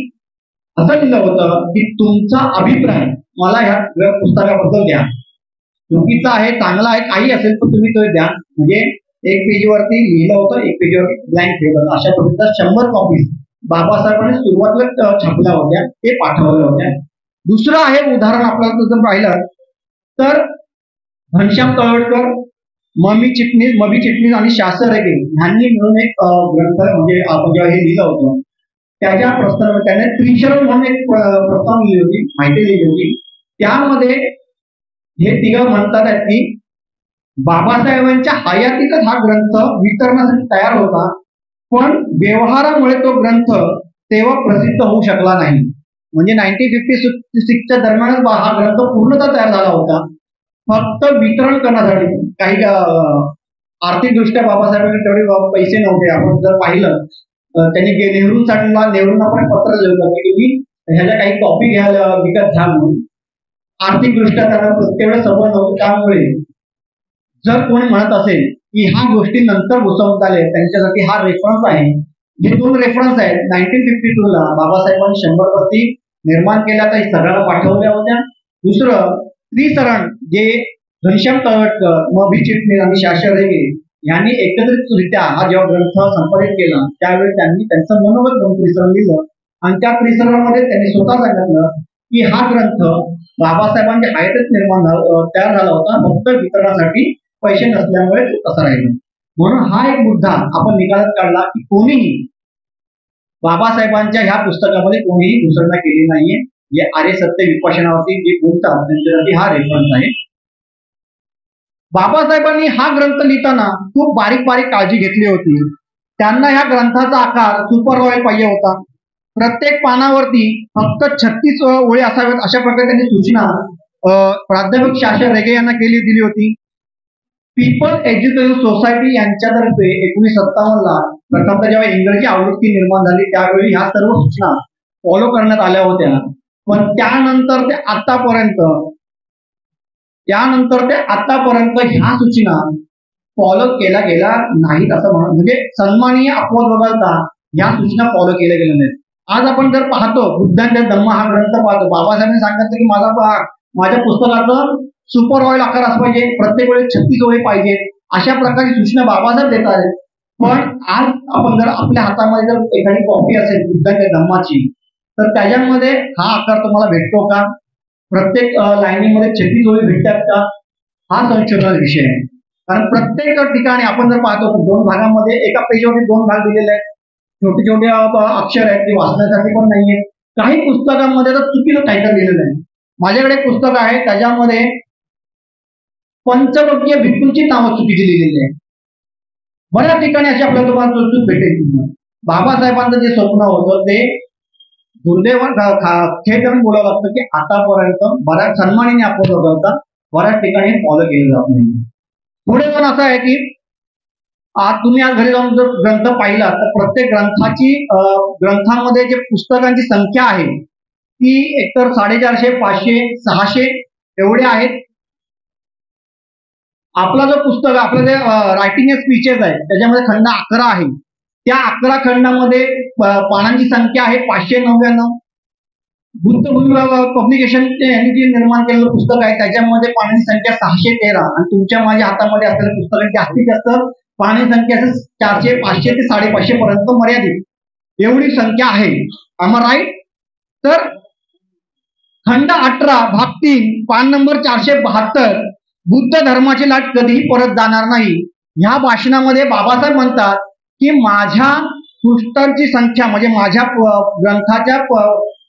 असं लिहिलं होतं की तुमचा अभिप्राय मला ह्या पुस्तकाबद्दल द्या. चुकीचा आहे, चांगला आहे, काही असेल तर तुम्ही तो द्या. म्हणजे एक पेजवरती लिहिलं होतं, एक पेजवरती ब्लँक ठेवलं होतं. अशा पद्धतीच्या 100 कॉपी बाबासाहेबांनी सुरुवातीला छापल्या होत्या, ते पाठवल्या होत्या. दुसरं आहे उदाहरण आपल्याला जर पाहिलं तर घनश्याम तळवटकर, मबी चिटणीस आणि शास्त्र रेगे यांनी मिळून एक ग्रंथ म्हणजे आपण जेव्हा हे लिहिलं होतं त्याच्या प्रस्ताव त्याने त्रिशरण म्हणून एक प्रस्ताव लिहिली होती, माहिती लिहिली होती. त्यामध्ये हे तिघं म्हणतात की बाबासाहेबांच्या हयातीतच हा ग्रंथ वितरणासाठी तयार होता, पण व्यवहारामुळे तो ग्रंथ तेव्हा प्रसिद्ध होऊ शकला नाही. म्हणजे 1956च्या दरम्यानच हा ग्रंथ पूर्णतः तयार झाला होता. फक्त वितरण करण्यासाठी काही आर्थिकदृष्ट्या बाबासाहेबांनी तेवढे पैसे नव्हते. आपण जर पाहिलं त्यांनी नेहरूंना पण पत्र लिहिलं की तुम्ही ह्याच्या काही कॉपी घ्यायला विकत घ्या म्हणून. आर्थिकदृष्ट्या त्यांना तेवढं सवय नव्हतं. त्यामुळे जर कोणी म्हणत असेल की ह्या गोष्टी नंतर घुसवण्यात आले त्यांच्यासाठी हा रेफरन्स आहे. हे 2 रेफरन्स आहेत. 1952 ला बाबासाहेबांनी 100 प्रती निर्माण केल्या तर सगळ्यांना पाठवल्या होत्या. दुसरं त्रिसरण जे घनश्याम तळवटकर, मबी चिटणीस आणि शास्त्र रेगे यांनी एकत्रितरित्या हा जेव्हा ग्रंथ संपादित केला त्यावेळी त्यांनी त्यांचं मनोगत त्रिसरण लिहिलं आणि त्या त्रिसरणामध्ये त्यांनी स्वतः सांगितलं की हा ग्रंथ बाबासाहेबांच्या हयातीत तयार झाला होता, फक्त वितरणासाठी पैसे नसल्यामुळे तो तसा राहिला. म्हणून हा एक मुद्दा आपण निकालात काढला की कोणीही बाबासाहेबांच्या ह्या पुस्तकामध्ये कोणीही घुसळणा केली नाहीये. जे आर्य सत्य विपश्यनावरती जे बोलतात त्यांच्यासाठी हा रेफरन्स आहे. बाबासाहेबांनी हा ग्रंथ लिहिताना खूप बारीक काळजी घेतली होती. त्यांना ह्या ग्रंथाचा आकार सुपर रॉयल पाहिजे होता. प्रत्येक पानावरती फक्त 36 ओळी असाव्यात अशा प्रकारे त्यांनी सूचना प्राध्यापक शास्त्र रेगे यांना दिली होती. पीपल एज्युकेशन सोसायटी यांच्यातर्फे 1957 ला प्रथमतः जेव्हा इंग्रजी आवृत्ती निर्माण झाली त्यावेळी ह्या सर्व सूचना फॉलो करण्यात आल्या होत्या. पण त्यानंतर ते आतापर्यंत ह्या सूचना फॉलो केल्या गेल्या नाहीत असं म्हणजे सन्माननीय अपवाद वगळता ह्या सूचना फॉलो केल्या गेल्या नाहीत. आज आपण जर पाहतो बुद्धांच्या धम्म हा ग्रंथ पाहतो, बाबासाहेबांनी सांगितलं की माझ्या पुस्तकाचं सुपर रॉयल आकार असं पाहिजे, प्रत्येक वेळेस 36 ओळी पाहिजे, अशा प्रकारची सूचना बाबासाहेब देत आहेत. पण आज आपण जर आपल्या हातामध्ये जर एखादी कॉपी असेल बुद्धांच्या धम्माची तर त्याच्यामध्ये हा आकार तुम्हाला भेटतो का? प्रत्येक लाईनीमध्ये 36 ओळी भेटतात का? हा संशोधनाचा विषय आहे. कारण प्रत्येक ठिकाणी आपण जर पाहतो 2 भागामध्ये एका पेजवरती 2 भाग दिलेले आहेत. छोटे अक्षर आहेत ते वाचण्यासाठी पण नाहीये. काही पुस्तकांमध्ये तर चुकीचं टायटल लिहिलेलं आहे. माझ्याकडे एक पुस्तक आहे त्याच्यामध्ये पंचवक्कीय भिक्खूंची नावं चुकीची लिहिलेली आहे. बऱ्याच ठिकाणी अशी आपल्याला तुम्हाला चूक भेटेल. बाबासाहेबांचं जे स्वप्न होतं ते दुर्दैवान हे करून बोलावं लागतं की आतापर्यंत बऱ्याच सन्मानीने आपण बघता बऱ्याच ठिकाणी फॉलो केलं जात नाही. पुढे पण असं आहे की आज तुम्ही आज घरी जाऊन जर ग्रंथ पाहिला तर प्रत्येक ग्रंथामध्ये जे पुस्तकांची संख्या आहे ती एकतर 450, 500, 600 एवढे आहेत. आपला जो पुस्तक आपलं जे रायटिंग स्पीचेस आहे त्याच्यामध्ये खंड 11 आहे. त्या 11 खंडामध्ये पानांची संख्या आहे 599. बुद्ध पब्लिकेशन यांनी जे निर्माण केलेलं पुस्तक आहे त्याच्यामध्ये पानांची संख्या 613 आणि तुमच्या माझ्या हातामध्ये असलेल्या पुस्तकांची जास्तीत जास्त पानांची संख्या 400, 500 ते 550 पर्यंत मर्यादित एवढी संख्या आहे. आम्हा राईट? तर खंड 18 भाग 3 पान नंबर 472 बुद्ध धर्माची लाट कधीही परत जाणार नाही. ह्या भाषणामध्ये बाबासाहेब म्हणतात की माझ्या पृष्ठांची संख्या म्हणजे माझ्या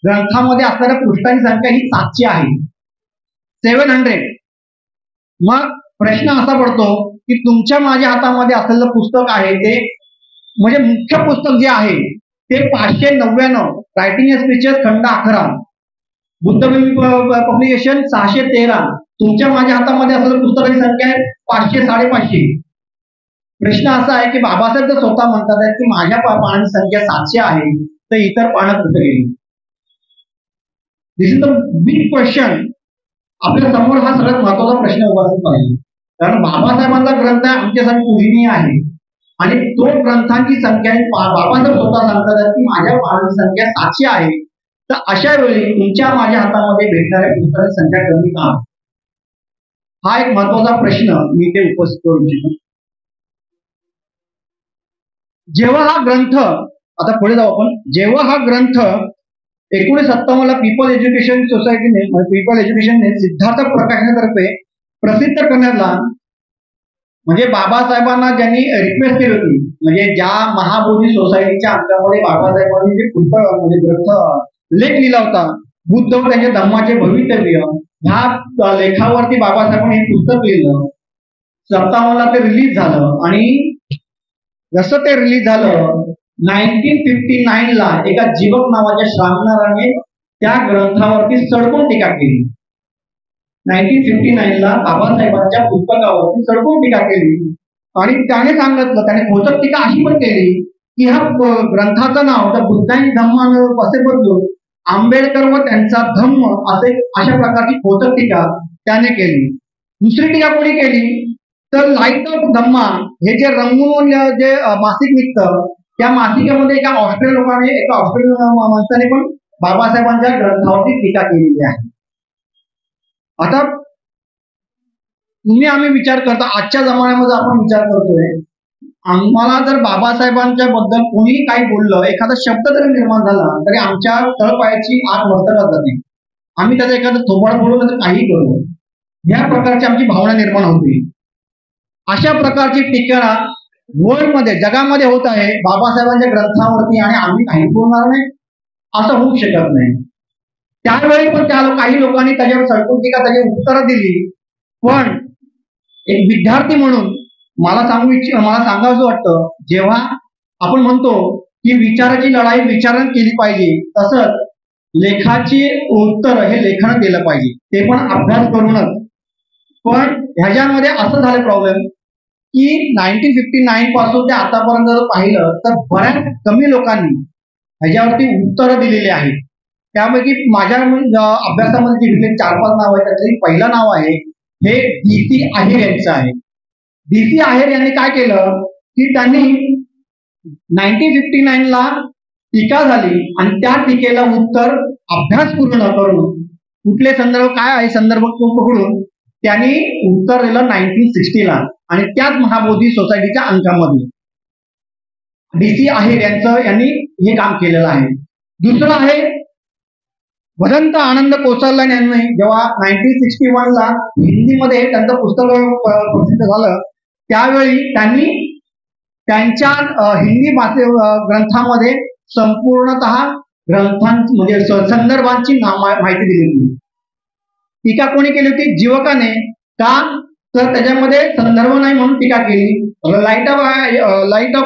ग्रंथामध्ये असणाऱ्या पृष्ठांची संख्या ही 700 आहे, 700. मग प्रश्न असा पडतो की तुमच्या माझ्या हातामध्ये असलेलं पुस्तक आहे ते म्हणजे मुख्य पुस्तक जे आहे ते 599 रायटिंग एंड स्पीचेस खंड 11 बुद्ध पब्लिकेशन 613. तुमच्या माझ्या हातामध्ये असलेलं पुस्तकाची संख्या आहे 500, 550. प्रश्न असा आहे की बाबासाहेब जर स्वतः म्हणतात आहेत की माझ्या पानांची संख्या 700 आहे तर इतर पानं कुठे गेली? दिस इज द बिग क्वेश्चन. आपल्या समोर हा सगळ्यात महत्वाचा प्रश्न उपस्थित आहे. कारण बाबासाहेबांचा ग्रंथ आमच्यासाठी पूजनीय आहे आणि तो ग्रंथांची संख्या बाबासाहेब स्वतः सांगतात आहेत की माझ्या पानांची संख्या 700 आहे. तर अशा वेळी तुमच्या माझ्या हातामध्ये भेटणाऱ्या पुस्तकांची संख्या कमी का? हा एक महत्वाचा प्रश्न मी ते उपस्थित करू इच्छितो. जेव्हा हा ग्रंथ आता पुढे जाऊ आपण. जेव्हा हा ग्रंथ 1957 ला पीपल एज्युकेशन सोसायटीने पीपल एज्युकेशनने सिद्धार्थ प्रकाशनातर्फे प्रसिद्ध करण्याला म्हणजे बाबासाहेबांना ज्यांनी रिक्वेस्ट केली होती म्हणजे ज्या महाबोधी सोसायटीच्या अंकामध्ये बाबासाहेबांनी जे म्हणजे ग्रंथ लेख लिहिला होता बुद्ध व त्यांच्या धम्माचे भवितव्य, ह्या लेखावरती बाबासाहेबांनी हे पुस्तक लिहिलं. 57 ला ते रिलीज झालं आणि जसं ते रिलीज झालं 1959 ला एका जीवक नावाच्या श्रावणाराने त्या ग्रंथावरती सडकून टीका केली. 1959 ला बाबासाहेबांच्या पुस्तकावरती सडकून टीका केली आणि त्याने सांगितलं, त्याने खोचक टीका अशी पण केली की ह्या ग्रंथाचं नाव त्या बुद्धांनी धम्म असे बदलून आंबेडकर व त्यांचा धम्म असे अशा प्रकारची खोचक टीका त्याने केली. दुसरी टीका कोणी केली तर लाईट ऑफ धम्मा हे जे रंगून जे मासिक निघतं त्या मासिकामध्ये एका ऑस्ट्रेलियन माणसाने पण बाबासाहेबांच्या ग्रंथावरती टीका केलेली आहे. आता तुम्ही आम्ही विचार करता आजच्या जमान्यामध्ये आपण विचार करतोय आम्हाला जर बाबासाहेबांच्या बद्दल कोणीही काही बोललं एखादा शब्द जरी निर्माण झाला तरी आमच्या तळपायाची आग वरतडत जाते. आम्ही त्याचा एखादं थोबाड बोलू तर काही करू या प्रकारची आमची भावना निर्माण होती. अशा प्रकारची टीका वर्ल्ड मध्ये जगामध्ये होत आहे बाबासाहेबांच्या ग्रंथावरती आणि आम्ही काही बोलणार नाही असं होऊ शकत नाही. त्यावेळी पण काही लोकांनी त्याच्यावर सडकून टीका त्याची उत्तरं दिली. पण एक विद्यार्थी म्हणून मला सांगावं वाटतं जेव्हा आपण म्हणतो की विचाराची लढाई विचारानं केली पाहिजे तसंच लेखाची उत्तर हे लेखन केलं पाहिजे ते पण अभ्यास करूनच. पण ह्याच्यामध्ये असं झालं प्रॉब्लेम की 1959 पासून ते आतापर्यंत जर पाहिलं तर बऱ्याच कमी लोकांनी ह्याच्यावरती उत्तरं दिलेली आहेत. त्यापैकी माझ्या अभ्यासामध्ये जे 4-5 नाव आहेत त्यातलं पहिलं नाव आहे हे DC आहेर यांचं आहे. DC आहेर यांनी काय केलं की त्यांनी 1959 ला टीका झाली आणि त्या टीकेला उत्तर अभ्यास पूर्ण करून कुठले संदर्भ काय आहे संदर्भ पकडून त्यांनी उत्तर दिलं 1960 ला आणि त्याच महाबोधी सोसायटीच्या अंकामध्ये DC आहेर यांनी हे काम केलेलं आहे. दुसरं आहे भदंत आनंद कोसरला यांनी जेव्हा 1961 ला हिंदीमध्ये त्यांचं पुस्तक प्रसिद्ध झालं त्यावेळी त्यांनी त्यांच्या हिंदी ग्रंथामध्ये संपूर्णतः ग्रंथांची म्हणजे संदर्भांची माहिती दिली होती. टीका कोणी केली होती? जीवकाने. का तर त्याच्यामध्ये संदर्भ नाही म्हणून टीका केली. लाईट ऑफ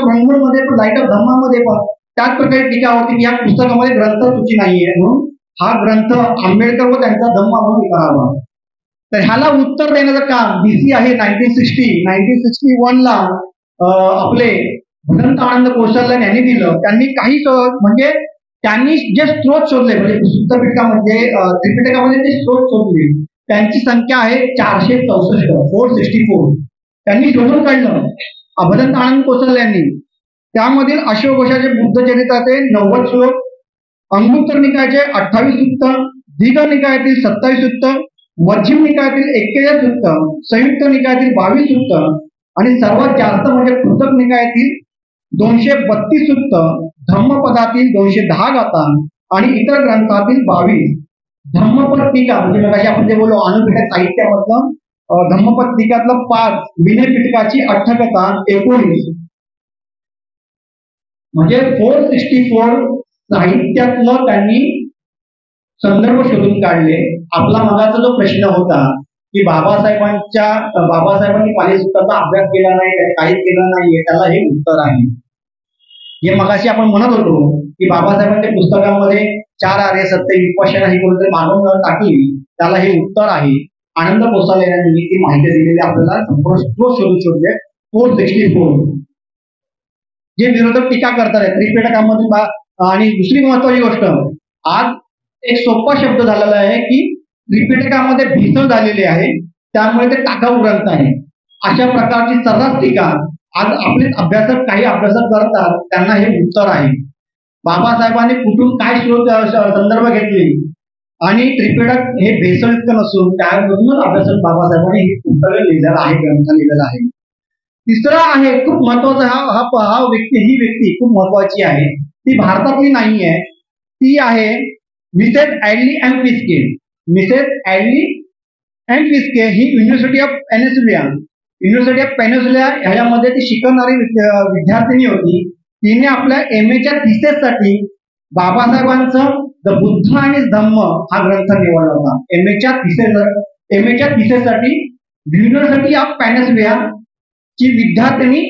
रंगूळ मध्ये पण लाईट ऑफ धम्मामध्ये पण त्याच प्रकारे टीका होती की या पुस्तकामध्ये ग्रंथ सूची नाहीये म्हणून हा ग्रंथ आंबेडकर व त्यांचा धम्मा म्हणून करावा. तर ह्याला उत्तर देण्याचं काम DC आहे 1961 ला आपले भदंत आनंद कोसरला यांनी दिलं. त्यांनी काही म्हणजे त्यांनी जे स्रोत शोधले म्हणजे सूत्रपिटकामध्ये त्रिपिटकामध्ये जे स्रोत शोधले त्यांची संख्या आहे 464 त्यांनी शोधून काढलं भदंत आनंद कोसरला यांनी. त्यामधील अश्वघोषाचे बुद्ध चरित्राचे 90 श्लोक अंगुत्तर निकायाचे 28 सूक्त, दीघ निकायातील 27 सूक्त, मध्यम निकायातील 41 सूक्त, संयुक्त निकायातील 22 सूक्त आणि सर्वात जास्त म्हणजे पृथक निकायातील 232 सूक्त, धम्मपदातील 210 गाथा आणि इतर ग्रंथातील 22. धम्मपद टीका म्हणजे मगाशी आपण जे बोललो अनुपीठक साहित्यामधलं धम्मपद टीकातलं 5, विनय पिटकाची अठ्ठकथा 19, म्हणजे 464 साहित्यातलं त्यांनी संदर्भ शोधून काढले. आपला मगाचा जो प्रश्न होता की बाबासाहेबांनी पाली सूत्राचा अभ्यास केला नाही, काहीच केलं नाहीये, त्याला हे उत्तर आहे. हे मगाशी आपण म्हणत होतो की बाबासाहेबांच्या पुस्तकामध्ये 4 आर्य सत्य विपश्यना ही कोणतरी मागून टाकली, त्याला हे उत्तर आहे. आनंद कोसाले यांनी ती माहिती दिलेली आपल्याला शोधून शोधले 464. जे विरोधक टीका करतात त्रिपिटकामध्ये. आणि दुसरी महत्वाची गोष्ट, आज एक सोपा शब्द झालेला आहे की त्रिपिटकामध्ये भेसळ झालेली आहे, त्यामुळे ते टाकाऊ ग्रंथ आहे. अशा प्रकारची सर्रास टीका आज आपले अभ्यासक काही अभ्यासक करतात, त्यांना हे उत्तर आहे. बाबासाहेबांनी कुठून काय संदर्भ घेतले आणि त्रिपिटक हे भेसळयुक्त नसून त्यामधूनच अभ्यासक बाबासाहेबांनी हे पुस्तक लिहिलेलं आहे, ग्रंथ लिहिलेला आहे. तिसरा आहे खूप महत्वाचा, ही व्यक्ती खूप महत्वाची आहे. ती भारतातली नाही आहे, ती आहे Mrs Adley M Fiske. Mrs Adley M Fiske ही युनिव्हर्सिटी ऑफ पेनिन्सुला ह्याच्यामध्ये ती शिकवणारी विद्यार्थिनी होती. तिने आपल्या एमएच्या थिसेससाठी बाबासाहेबांचं द बुद्ध आणि धम्म हा ग्रंथ निवडला होता. एमएच्या थिसेससाठी युनिव्हर्सिटी ऑफ पेनिन्सुला ची विद्यार्थिनी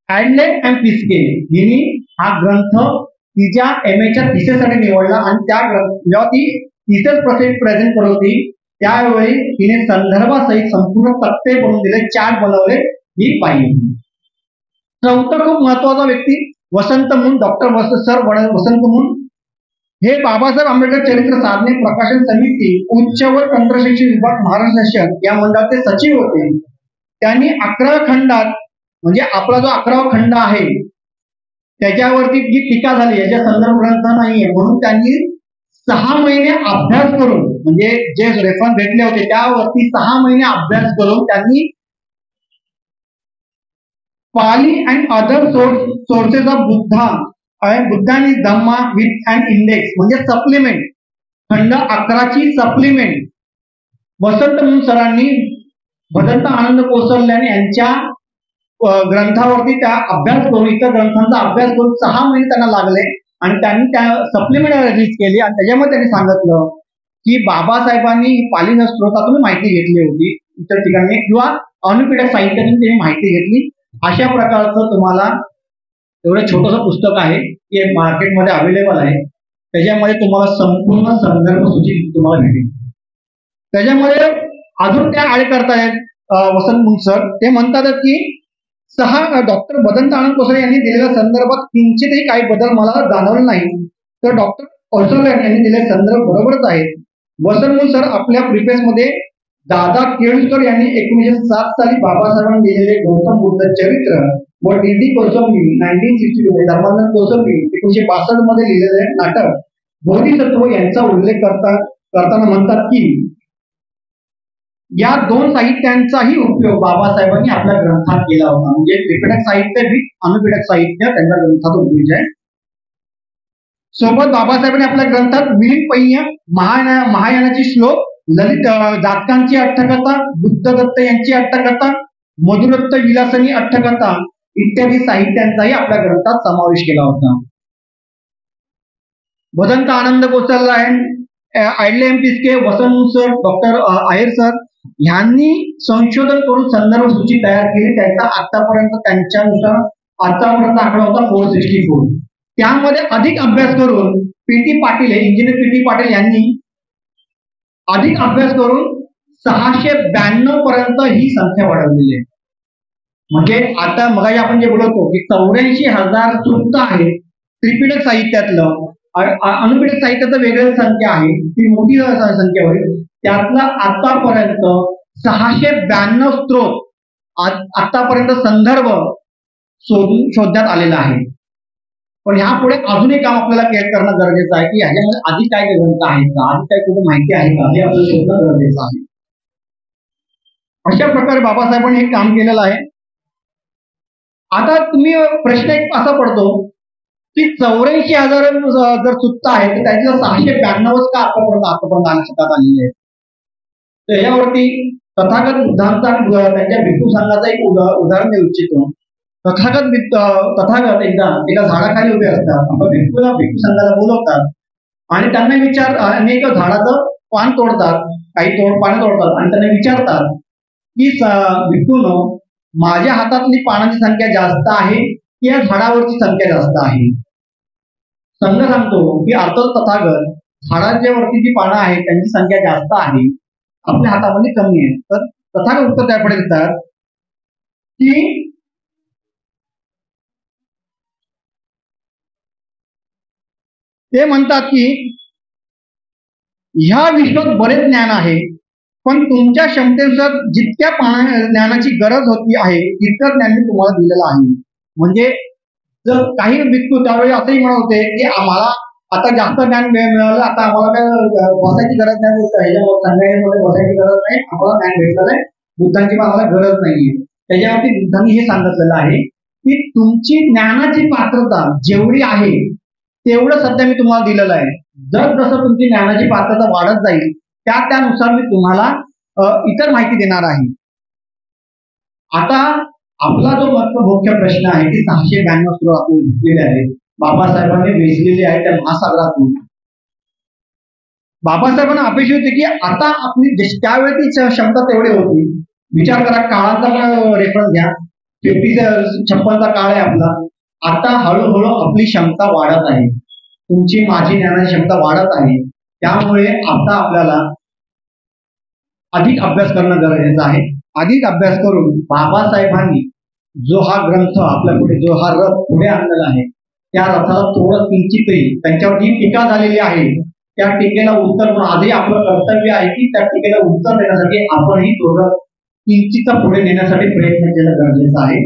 ऍडले एम फिस्के हिने हा ग्रंथ तिच्या एमएच्या थिसेससाठी निवडला. आणि त्या जेव्हा ती थिसेस प्रेझेंट करत होती त्यावेळी तिने संदर्भासहित संपूर्ण तक्ते बनवून दिले, चार्ट बनवले, ही पाहिजे. चौथा खूप महत्वाचा व्यक्ती वसंत मून, डॉक्टर वसंत मून. हे बाबासाहेब आंबेडकर चरित्र साधने प्रकाशन समिती उच्च व तंत्र शिक्षण विभाग महाराष्ट्र शासन या मंडळाचे सचिव होते. त्यांनी 11 खंडात, म्हणजे आपला जो 11वा खंड आहे त्याच्यावरती जी टीका झाली, याच्या संदर्भ ग्रंथ नाहीये, म्हणून त्यांनी 6 महिने अभ्यास करून, म्हणजे जे रेफरन्स भेटले होते त्यावरती 6 महिने अभ्यास करून त्यांनी Pali and other sources of Buddha आणि धम्मा विथ अँड इंडेक्स, म्हणजे सप्लिमेंट, खंड 11 ची सप्लिमेंट वसंत मून सरांनी भदंत आनंद कोसरल्याने यांच्या ग्रंथावरती त्या अभ्यास करून, इतर ग्रंथांचा अभ्यास करून 6 महिने त्यांना लागले आणि त्यांनी त्या सप्लिमेंट रिलीज केली. आणि त्याच्यामध्ये त्यांनी सांगितलं की बाबासाहेबांनी पाली स्त्रोतातून माहिती घेतली होती इतर ठिकाणी किंवा अनुपीठक साहित्यातून त्यांनी माहिती घेतली. अशा प्रकारचं तुम्हाला एवढं छोटंसं पुस्तक आहे, ते मार्केटमध्ये अवेलेबल आहे. त्याच्यामध्ये तुम्हाला संपूर्ण संदर्भ सूची तुम्हाला भेटेल. त्याच्यामध्ये अजून त्या ऍड करतायत वसंत मून सर. ते म्हणतात की डॉक्टर भदंत आनंद कोसरे यांनी दिलेल्या संदर्भात किंचितही काही बदल मला जाणवला नाही, तर डॉक्टर कोसरले यांनी दिलेले संदर्भ बरोबरच आहेत. वसंत मून सर आपल्या प्रिफेस मध्ये दादा केळुसकर यांनी 1907 साली बाबासाहेबांनी दिलेले गौतम बुद्ध चरित्र व डी कोसंबी 1962 धर्मानंद कोसंबी 1962 मध्ये लिहिलेले नाटक बोधिसत्व यांचा उल्लेख करताना म्हणतात की या 2 साहित्यांचाही उपयोग बाबासाहेबांनी आपल्या ग्रंथात केला होता. म्हणजे त्रिपिटक साहित्य विथ अनुपीठक साहित्य त्यांच्या ग्रंथात उपयोग आहे. सोबत बाबासाहेबांनी आपल्या ग्रंथात मिलिंदपय्य महायानाची श्लोक, ललित जातकांची अट्टकथा, बुद्धदत्त यांची अट्टकथा, मधुरत्त विलासनी अट्टकथा इत्यादी साहित्यांचाही आपल्या ग्रंथात समावेश केला होता. भदंत आनंद कोसरला, ऍडले एम फिस्के, वसंत सर, डॉक्टर आहेर सर यांनी संशोधन करून संदर्भ सूची तयार केली. त्यांचा आतापर्यंत त्यांच्यानुसार आतापर्यंत आकडा होता 464. त्यामध्ये अधिक अभ्यास करून PT Patil, engineer PT Patil यांनी अधिक अभ्यास करून 692 पर्यंत ही संख्या वाढवलेली आहे. म्हणजे आता मगाशी आपण जे बोलतो की 84,000 सूक्त आहे त्रिपिटक साहित्यातलं, अनुपीठक साहित्याचं वेगळं संख्या आहे, ती मोठी संख्या होईल. त्यातला आतापर्यंत 692 स्त्रोत आतापर्यंत संदर्भ शोधण्यात आलेला आहे. पण ह्यापुढे अजूनही काम आपल्याला क्रिएट करणं गरजेचं आहे की ह्याच्यामध्ये आधी काय ग्रंथ आहेत का, आधी काय कुठे माहिती आहे का, हे आपल्याला शोधणं गरजेचं आहे. अशा प्रकारे बाबासाहेबांनी हे काम केलेलं आहे. आता तुम्ही प्रश्न एक असा पडतो की 84,000 जर चुकता आहे तर त्याच्या 692च का आतापर्यंत आणण्यात आलेले आहेत. त्याच्यावरती तथागत बुद्धांचा त्यांच्या भिक्खू संघाचा एक उदाहरण देऊ इच्छितो. तथागत एकदा एका झाडाखाली उभे असतात. भिक्खू संघाला बोलवतात आणि त्यांना अनेक झाडाचं पान तोडतात, काही पानं तोडतात आणि त्यांना विचारतात की भिक्खूनो, माझ्या हातातली पानांची संख्या जास्त आहे की या झाडावरची संख्या जास्त आहे. संघ सांगतो की अर्थ तथागत, झाडांच्या वरती जी पानं आहेत त्यांची संख्या जास्त आहे, आपल्या हातामध्ये कमी आहे. तर तथागत उत्तर त्याकडे देतात की ते म्हणतात की ह्या विश्वात बरेच ज्ञान आहे, पण तुमच्या क्षमतेनुसार जितक्या ज्ञानाची गरज होती आहे तितकं ज्ञान मी तुम्हाला दिलेलं आहे. म्हणजे जर काही भिक्खू त्यावेळी असंही म्हणत होते की आम्हाला आता जास्त ज्ञान मिळालं, आता आम्हाला काय बसायची गरज नाही, संघामध्ये बसायची गरज नाही, आम्हाला ज्ञान भेटलेलं आहे, बुद्धांची पण आम्हाला गरज नाहीये. त्याच्यावरती बुद्धांनी हे सांगितलेलं आहे की तुमची ज्ञानाची पात्रता जेवढी आहे तेवढं सध्या मी तुम्हाला दिलेलं आहे. जर जसं तुमची ज्ञानाची पात्रता वाढत जाईल त्यानुसार मी तुम्हाला इतर माहिती देणार आहे. आता आपला जो मुख्य प्रश्न आहे की 692 स्रोत आपण घेतलेले आहेत, बाबासाहेबांनी वेचलेले आहे त्या महासागरातून. बाबासाहेबांना अपेक्षा होती की आता आपली त्यावेळी क्षमता तेवढी होती. विचार करा, काळाचा रेफरन्स घ्या, 56चा काळ आहे आपला. आता हळूहळू आपली क्षमता वाढत आहे, तुमची माझी ज्ञानाची क्षमता वाढत आहे. त्यामुळे आता आपल्याला अधिक अभ्यास करणं गरजेचं आहे. अधिक अभ्यास करून बाबासाहेबांनी जो हा ग्रंथ आपल्या पुढे, जो हा रथ पुढे आणलेला आहे, त्या रथाला थोडं किंचितही त्यांच्यावर जी टीका झालेली आहे त्या टीकेला उत्तर म्हणून आजही आपलं कर्तव्य आहे की त्या टीकेला उत्तर देण्यासाठी आपणही थोडं किंचित पुढे नेण्यासाठी प्रयत्न केला गरजेचं आहे.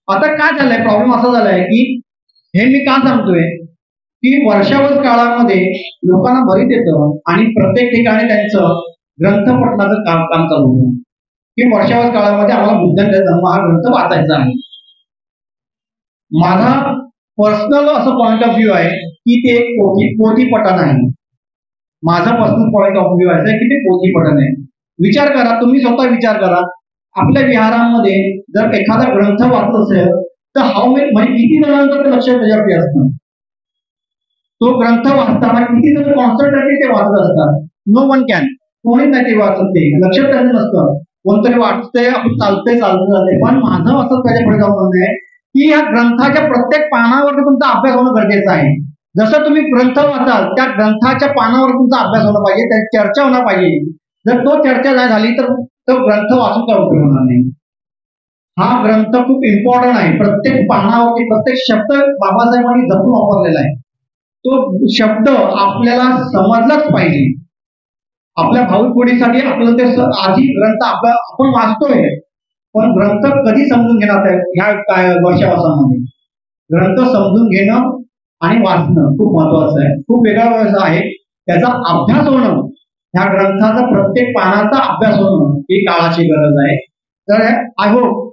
आता काय झालंय, प्रॉब्लेम असा झालाय की हे मी का सांगतोय की वर्षावर काळामध्ये लोकांना बरीच येतं आणि प्रत्येक ठिकाणी त्यांचं ग्रंथ पठणाचं काम चालू होतं की वर्षावर काळामध्ये आम्हाला बुद्धांचा धम्म हा ग्रंथ वाचायचा आहे. माझा पर्सनल असं पॉइंट ऑफ व्ह्यू आहे की ते पोथी पठण आहे. माझा पर्सनल पॉइंट ऑफ व्ह्यू आहे की ते पोथी पठण आहे. विचार करा, तुम्ही स्वतः विचार करा, आपल्या विहारांमध्ये जर एखादा ग्रंथ वाचत असेल तर म्हणजे किती जणांचं ते लक्ष त्याच्यावरती असतं. तो ग्रंथ वाचताना किती जण कॉन्सन्ट्रेटली ते वाचत असतात. नो वन कॅन, कोणी नाही ते वाचत, ते लक्षात त्यांचं नसतं. कोणतरी वाचतंय, आपण चालते. पण माझं असं त्याच्या पुढे जाऊन म्हणणं आहे की या ग्रंथाच्या प्रत्येक पानावरती तुमचा अभ्यास होणं गरजेचं आहे. जसं तुम्ही ग्रंथ वाचाल त्या ग्रंथाच्या पानावर तुमचा अभ्यास होणं पाहिजे, त्याची चर्चा होणं पाहिजे. जर तो चर्चा नाही झाली तर तो ग्रंथ वाचून काय उपयोग होणार नाही. हा ग्रंथ खूप इम्पॉर्टंट आहे. प्रत्येक पानावरती प्रत्येक शब्द बाबासाहेबांनी जपून वापरलेला आहे. तो शब्द आपल्याला समजलाच पाहिजे. आपल्या भावी पिढीसाठी आपल्याला ते आधी ग्रंथ आपण वाचतोय, पण ग्रंथ कधी समजून घेणार ह्या वर्षावासामध्ये ग्रंथ समजून घेणं आणि वाचणं खूप महत्वाचं आहे. खूप वेगळा आहे त्याचा अभ्यास होणं, ह्या ग्रंथाचा प्रत्येक पानाचा अभ्यास होणं ही काळाची गरज आहे. तर आय होप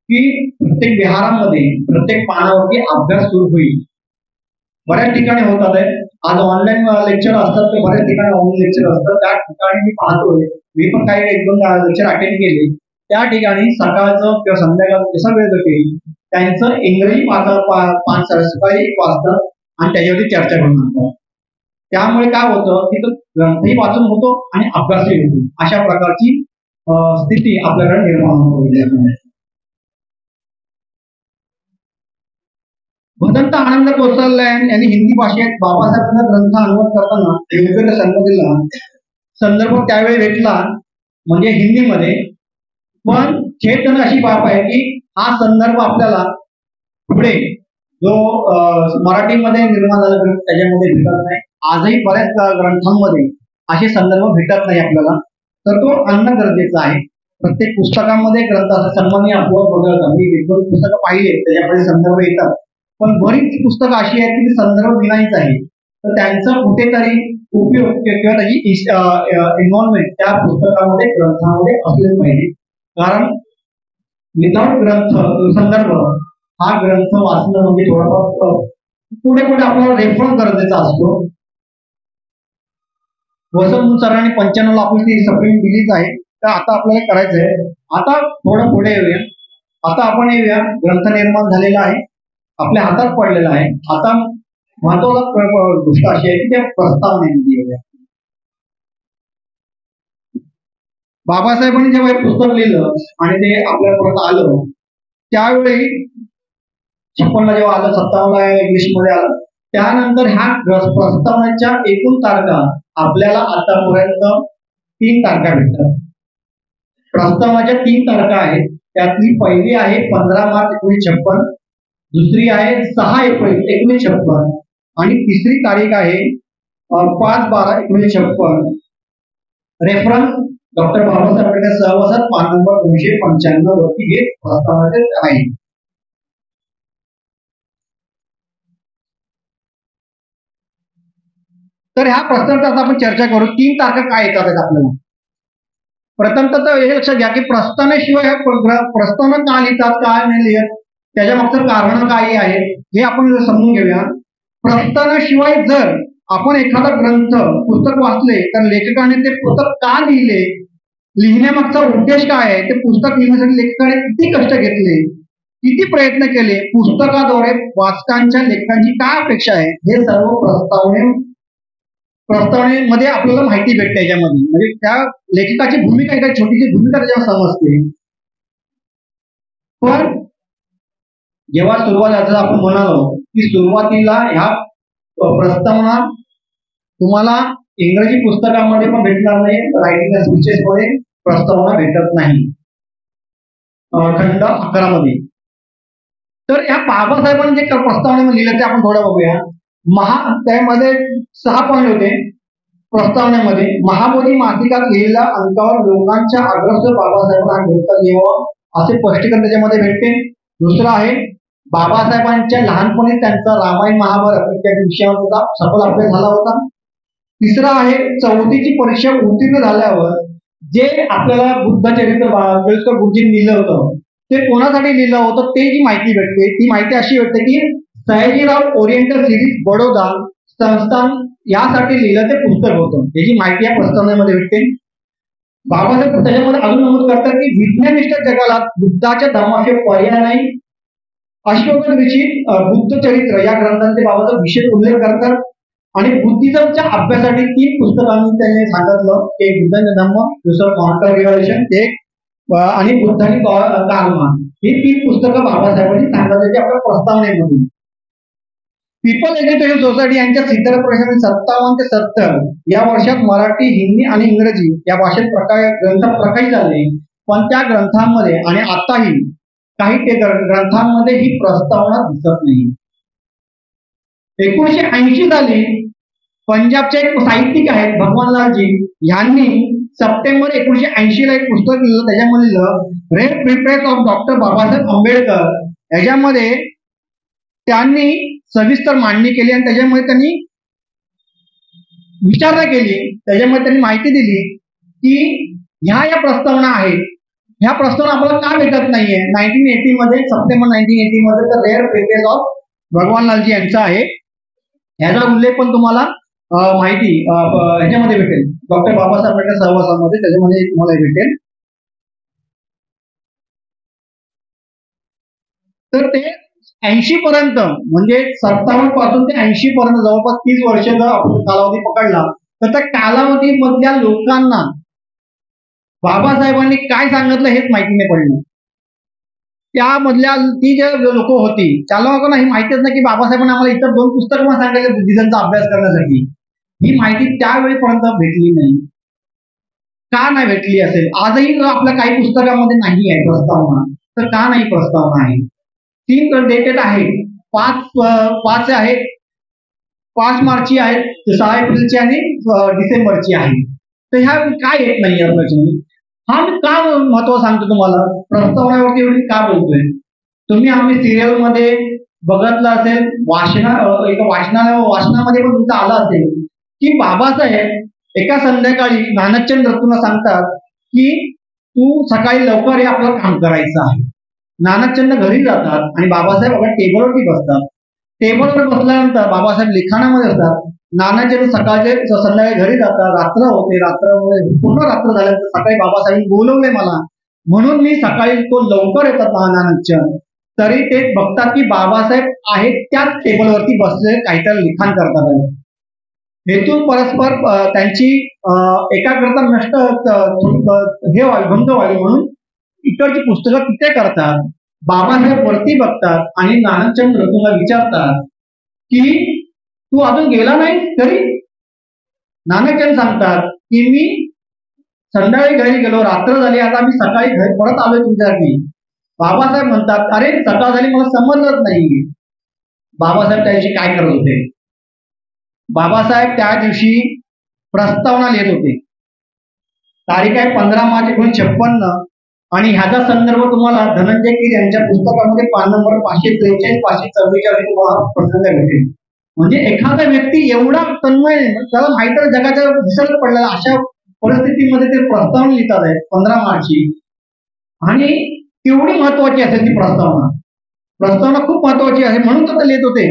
की प्रत्येक विहारामध्ये प्रत्येक पानावरती अभ्यास सुरू होईल. बऱ्याच ठिकाणी होतात आहे. आज ऑनलाईन लेक्चर असतात, तर बऱ्याच ठिकाणी ऑनलाईन लेक्चर असतात. त्या ठिकाणी मी पाहतोय, मी पण काही 1-2 लेक्चर अटेंड केले. त्या ठिकाणी सकाळचं किंवा संध्याकाळचं जसं वेळ भेटेल त्यांचं इंग्रजी सकाळी 1 वाजता आणि त्याच्यावरती चर्चा करून आणतात. त्यामुळे काय होतं की तो ग्रंथही वाचून होतो आणि अभ्यासही होतो. अशा प्रकारची स्थिती आपल्याकडे निर्माण होते. भदंत आनंद कोसरलाय यांनी हिंदी भाषेत बाबासाहेबांचा ग्रंथ अनुवाद करताना वेगवेगळ्या संदर्भ त्यावेळी भेटला म्हणजे हिंदीमध्ये. पण छेद अशी बाब आहे की हा संदर्भ आपल्याला पुढे जो मराठीमध्ये निर्माण झाला ग्रंथ त्याच्यामध्ये भेटत नाही. आजही बऱ्याच ग्रंथांमध्ये असे संदर्भ भेटत नाही आपल्याला, तर तो आणणं गरजेचं आहे. प्रत्येक पुस्तकामध्ये ग्रंथ असतात. सन्माननीय अप्रूव्ह वगैरे मी एक दोन पुस्तकं पाहिली त्याच्यामध्ये संदर्भ येतात, पण बरीच पुस्तकं अशी आहेत की ती संदर्भ विनाहीच आहे. तर त्यांचा कुठेतरी उपयोग किंवा त्याची इन्व्हॉल्वमेंट त्या पुस्तकामध्ये ग्रंथामध्ये असलेच पाहिजे. कारण विदाउट ग्रंथ संदर्भ हा ग्रंथ वाचणं म्हणजे थोडंफार पुढे पुढे आपल्याला रेफरन्स गरजेचा असतो. वसंत सरांनी 95 आपली ती सप्लिमेंट दिलीच आहे. तर आता आपल्याला करायचं आहे, आता थोडं पुढे येऊया. आता आपण येऊया, ग्रंथ निर्माण झालेला आहे, आपल्या हातात पडलेला आहे. आता महत्वाची गोष्ट अशी आहे की त्या प्रस्तावनेमध्ये येऊया. बाबासाहेबांनी जेव्हा हे पुस्तक लिहिलं आणि ते आपल्यापर्यंत आलं, त्यावेळी 56 जेव्हा आलं, 57 इंग्लिश मध्ये आलं, त्यानंतर ह्या प्रस्तावनेच्या एकूण तारखा आपल्याला आतापर्यंत 3 तारखा भेटतात. प्रस्तावनेच्या 3 तारखा आहेत. त्यातली पहिली आहे 15 मार्च 1956, दुसरी आहे 6 एप्रिल 1956 आणि तिसरी तारीख आहे 5/12/1956. रेफरन्स डॉक्टर बाबासाहेब आंबेडकर सहवासात पान नंबर 295 वरती हे प्रस्तावनेचे आहे. तर ह्या प्रस्तावनेचा आपण चर्चा करू. 3 तारखा काय येतात आपल्याला. प्रथमतः हे लक्षात घ्या की प्रस्तावनेशिवाय प्रस्तावना का लिहितात, काय नाही लिहित, त्याच्या मागचं कारण काय आहे हे आपण समजून घेऊया. प्रस्तावनेशिवाय जर आपण एखादा ग्रंथ पुस्तक वाचले तर लेखकाने ते पुस्तक का लिहिले, लिहिण्यामागचा उद्देश काय आहे, ते पुस्तक लिहिण्यासाठी लेखकाने किती कष्ट घेतले, किती प्रयत्न केले, पुस्तकाद्वारे वाचकांच्या लेखकांची काय अपेक्षा आहे, हे सर्व प्रस्तावनेमध्ये आपल्याला माहिती भेटते. याच्यामध्ये म्हणजे त्या लेखकाची भूमिका, एका छोटीशी भूमिका त्याच्यावर समजते. पण जेव्हा सुरुवात आपण म्हणालो की सुरुवातीला ह्या प्रस्तावना तुम्हाला इंग्रजी पुस्तकामध्ये पण भेटणार नाही, रायटिंग स्पीचेस मध्ये प्रस्तावना भेटत नाही खंड 11 मध्ये. तर या बाबासाहेबांनी जे प्रस्तावनेमध्ये लिहिलं ते आपण थोडं बघूया. त्यामध्ये 6 पॉईंट होते प्रस्तावनेमध्ये. महाबोधी मासिकात लिहिलेल्या अंकावर लोकांच्या अग्रसर बाबासाहेबांना ग्रंथ लिहावा असे स्पष्टीकरण त्याच्यामध्ये भेटते. दुसरं आहे बाबासाहेबांच्या लहानपणी त्यांचा रामायण महाभारत इत्यादी विषयावर सखोल अभ्यास झाला होता. तिसरं आहे 4थीची परीक्षा उत्तीर्ण झाल्यावर जे आपल्याला बुद्धचरित्र आंबेडकर गुरुजींनी लिहिलं होतं ते कोणासाठी लिहिलं होतं ते जी माहिती भेटते. ती माहिती अशी भेटते की सयाजीराव ओरिएंटल सिरीज बडोदा संस्थान यासाठी लिहिलं ते पुस्तक होतं. याची माहिती या प्रस्तावनेमध्ये भेटते. बाबासाहेब त्याच्यामध्ये अजून नमूद करतात की विज्ञानिष्ठ जगाला बुद्धाच्या धर्माशिवाय पर्याय नाही. अशोक विचित बुद्ध चरित्र या ग्रंथांचे बाबासाहेब विशेष उल्लेख करतात. आणि बुद्धिझमच्या अभ्यासासाठी 3 पुस्तकांनी त्यांनी सांगितलं. एक बुद्धांचा धम्म, दुसरं काउंटर रिव्हॉल्युशन, एक आणि बुद्धांनी कार्ल मार्क्स. ही 3 पुस्तकं बाबासाहेबांनी सांगितली आपल्या प्रस्तावनेमधून. पीपल एज्युकेशन सोसायटी यांच्या सिद्धार्थ परिषदेने 57 ते 70 या वर्षात मराठी, हिंदी आणि इंग्रजी या भाषेत ग्रंथ प्रकाशित झाले. पण त्या ग्रंथांमध्ये आणि आताही काही ते ग्रंथांमध्ये ही प्रस्तावना दिसत नाही. 1980 साली पंजाबचे एक साहित्यिक आहेत भगवानलालजी यांनी सप्टेंबर 1980 ला एक पुस्तक लिहिलं. त्याच्यामध्ये लिहिलं red preference of doctor Babasaheb Ambedkar. याच्यामध्ये त्यांनी सविस्तर मांडणी केली आणि त्याच्यामध्ये त्यांनी विचारणा केली. त्याच्यामध्ये त्यांनी माहिती दिली की ह्या प्रस्तावना आहेत, ह्या प्रस्तावना आपल्याला का भेटत नाहीये. 1980 मध्ये सप्टेंबर 1980 मध्ये तर रेअर प्रिफरेन्स ऑफ भगवानलालजी यांचा आहे. ह्याचा उल्लेख पण तुम्हाला माहिती ह्याच्यामध्ये भेटेल डॉक्टर बाबासाहेब आंबेडकर सहवासामध्ये, त्याच्यामध्ये तुम्हाला भेटेल. तर ते 80 पर्यंत म्हणजे 57 पासून ते 80 पर्यंत जवळपास 30 वर्षाचा आपण कालावधी पकडला तर त्या कालावधी मधल्या लोकांना बाबासाहेबांनी काय सांगितलं हेच माहिती नाही पडलं. त्यामधल्या ती जे लोक होती त्याला लोकांना ही माहितीच नाही की बाबासाहेबांनी आम्हाला इतर 2 पुस्तकं सांगितले बुद्धिझमचा अभ्यास करण्यासाठी. ही माहिती त्यावेळीपर्यंत भेटली नाही. का नाही भेटली असेल? आजही आपल्या काही पुस्तकामध्ये नाही आहे प्रस्तावना. तर का नाही प्रस्तावना आहे? 3 डेटेड आहे. 5 आहे, 5 मार्चची आहे, 6 एप्रिलची आणि डिसेंबरची आहे. तर ह्या काय येत नाही याच्यामध्ये. हा मी का महत्व सांगतो तुम्हाला, प्रस्तावनेवरती एवढी का बोलतोय. तुम्ही आम्ही सिरियल मध्ये बघितलं असेल, वाचनामध्ये पण तुमचं आलं असेल की बाबासाहेब एका संध्याकाळी नानकचंद रत्नूला सांगतात की तू सकाळी लवकर हे आपलं काम करायचं आहे. नानकचंद घरी जातात आणि बाबासाहेब आपल्या टेबलवरती बसतात. टेबलवर बसल्यानंतर बाबासाहेब लिखाणामध्ये असतात. नानाचंद संध्याकाळी घरी जातात. रात्र होते, पूर्ण रात्र झाल्यानंतर सकाळी बाबासाहेब बोलवले मला, म्हणून मी सकाळी तो लवकर येतात नानकचंद. तरी ते बघतात की बाबासाहेब आहेत त्याच टेबलवरती बसले काहीतरी लिखाण करतात आहे. हेतून परस्पर त्यांची एकाग्रता नष्ट भंग व्हावी म्हणून इकडची पुस्तकं तिथे करतात. बाबासाहेब वरती बघतात आणि नानकचंद रत्नूला विचारतात की तू अजून गेला नाही तरी. नानकचंद सांगतात की मी संध्याकाळी घरी गेलो, रात्र झाली, आता मी सकाळी घरी परत आलोय तुमच्यासाठी. बाबासाहेब म्हणतात अरे सकाळ झाली मला समजलंच नाही. बाबासाहेब त्या दिवशी काय करत होते. बाबासाहेब त्या दिवशी प्रस्तावना लिहित होते. तारीख आहे 15 मार्च 1956 आणि ह्याचा संदर्भ तुम्हाला धनंजय कीर यांच्या पुस्तकामध्ये पान नंबर 543 544 तुम्हाला प्रसंग भेटेल. म्हणजे एखादा व्यक्ती एवढा तन्मय, त्याला माहित आहे जगाच्या विसर्ग पडलेला, अशा परिस्थितीमध्ये ते प्रस्तावना लिहितात आहेत 15 मार्चची. आणि केवढी महत्वाची असेल ती प्रस्तावना. प्रस्तावना खूप महत्वाची आहे म्हणून तर लिहित होते.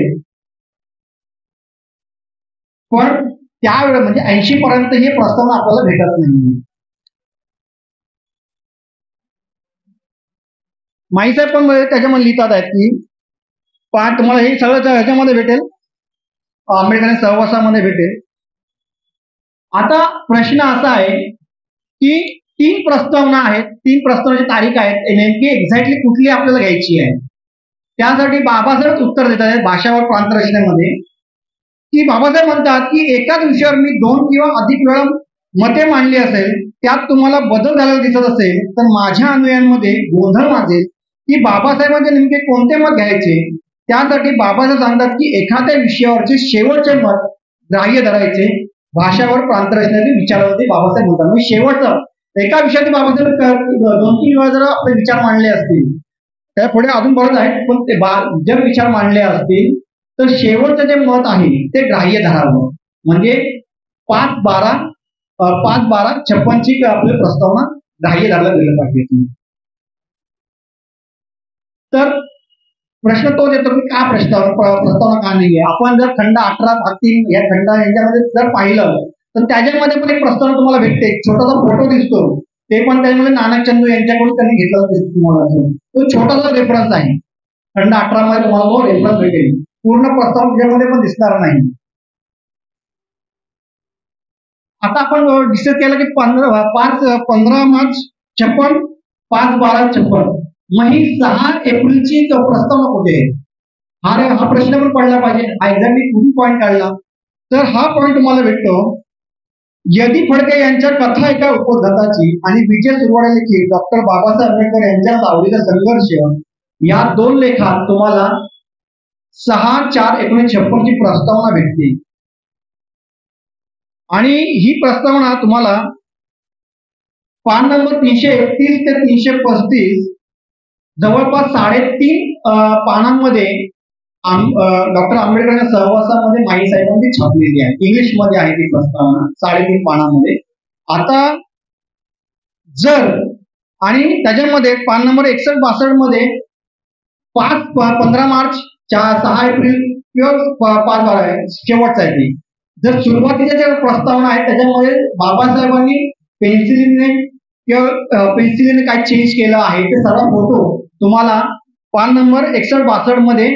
पण त्यावेळेस म्हणजे 80 पर्यंत ही प्रस्तावना आपल्याला भेटत नाही. माईसाहेब पण त्याच्यामध्ये लिहितात आहेत की तुम्हाला हे सगळं ह्याच्यामध्ये भेटेल, आंबेडकर सहवासामध्ये भेटेल. आता प्रश्न असा आहे की 3 प्रस्तावना आहेत, 3 प्रस्तावनेची तारीख आहेत, नेमकी एक्झॅक्टली कुठली आपल्याला घ्यायची आहे. त्यासाठी बाबासाहेब उत्तर देतात आहेत भाषा व प्रांत रचनेमध्ये की बाबासाहेब म्हणतात की एकाच विषयावर मी 2 किंवा अधिक वेळा मते मांडली असेल, त्यात तुम्हाला बदल झालेला दिसत असेल तर माझ्या अनुयायांमध्ये गोंधळ माजेल की बाबासाहेबांचे नेमके कोणते मत घ्यायचे. त्यासाठी बाबासाहेब सांगतात की एखाद्या विषयावरचे शेवटचे मत ग्राह्य धरायचे. भाषावर प्रांतरचनेचे विचारावरती बाबासाहेब म्हणतात. म्हणजे शेवटचं एका विषयात बाबासाहेब 2-3 वेळा जर आपले विचार मांडले असतील, त्या पुढे अजून बरंच आहे, पण ते जर विचार मांडले असतील तर शेवटचं जे मत आहे ते ग्राह्य धरावं. म्हणजे 5-12-56 आपली प्रस्तावना ग्राह्य धरला गेलं पाहिजे. तर प्रश्न तो येतो की का प्रस्तावना का नाहीये. आपण जर खंड 18 भाग 3 या खंड यांच्यामध्ये जर पाहिलं तर त्याच्यामध्ये पण एक प्रस्तावना तुम्हाला भेटते. छोटासा फोटो दिसतो, ते पण त्याच्यामध्ये नानकचंद यांच्याकडून त्यांनी घेतला दिसतो तुम्हाला. तो छोटासा रेफरन्स आहे. खंड 18 मध्ये तुम्हाला तो रेफरन्स भेटेल. पूर्ण प्रस्तावना त्याच्यामध्ये पण दिसणार नाही. आता आपण डिस्कस केलं की 15 मार्च 56, 5-12-56. मग ही 6 एप्रिलची प्रस्तावना कुठे आहे. हा प्रश्न पण पडला पाहिजे. एक्झॅक्टली कुठून पॉईंट काढला तर हा पॉईंट तुम्हाला भेटतो यदी फडके यांच्या कथा एका उपोद्घाताची आणि विजय सुरवाडे लिखित डॉक्टर बाबासाहेब आंबेडकर यांच्या सावलीचा संघर्ष या 2 लेखात तुम्हाला 6/4/1956 ची प्रस्तावना भेटते. आणि ही प्रस्तावना तुम्हाला पान नंबर 331 ते 335 जवळपास 3.5 पानांमध्ये डॉक्टर आंबेडकर सहवासामध्ये माई साहेबांनी छापलेली आहे. इंग्लिश मध्ये आहे ती प्रस्तावना 3.5 पानांमध्ये. आता जर आणि त्याच्यामध्ये पान नंबर 61-62 मध्ये 15 मार्च 6 एप्रिल किंवा 5-12 आहे शेवटचा आहे ती. जर सुरुवातीच्या ज्या प्रस्तावना आहेत त्याच्यामध्ये बाबासाहेबांनी पेन्सिलीने काय चेंज केलं आहे ते सर्व फोटो तुम्हाला पान नंबर 61-62 मध्ये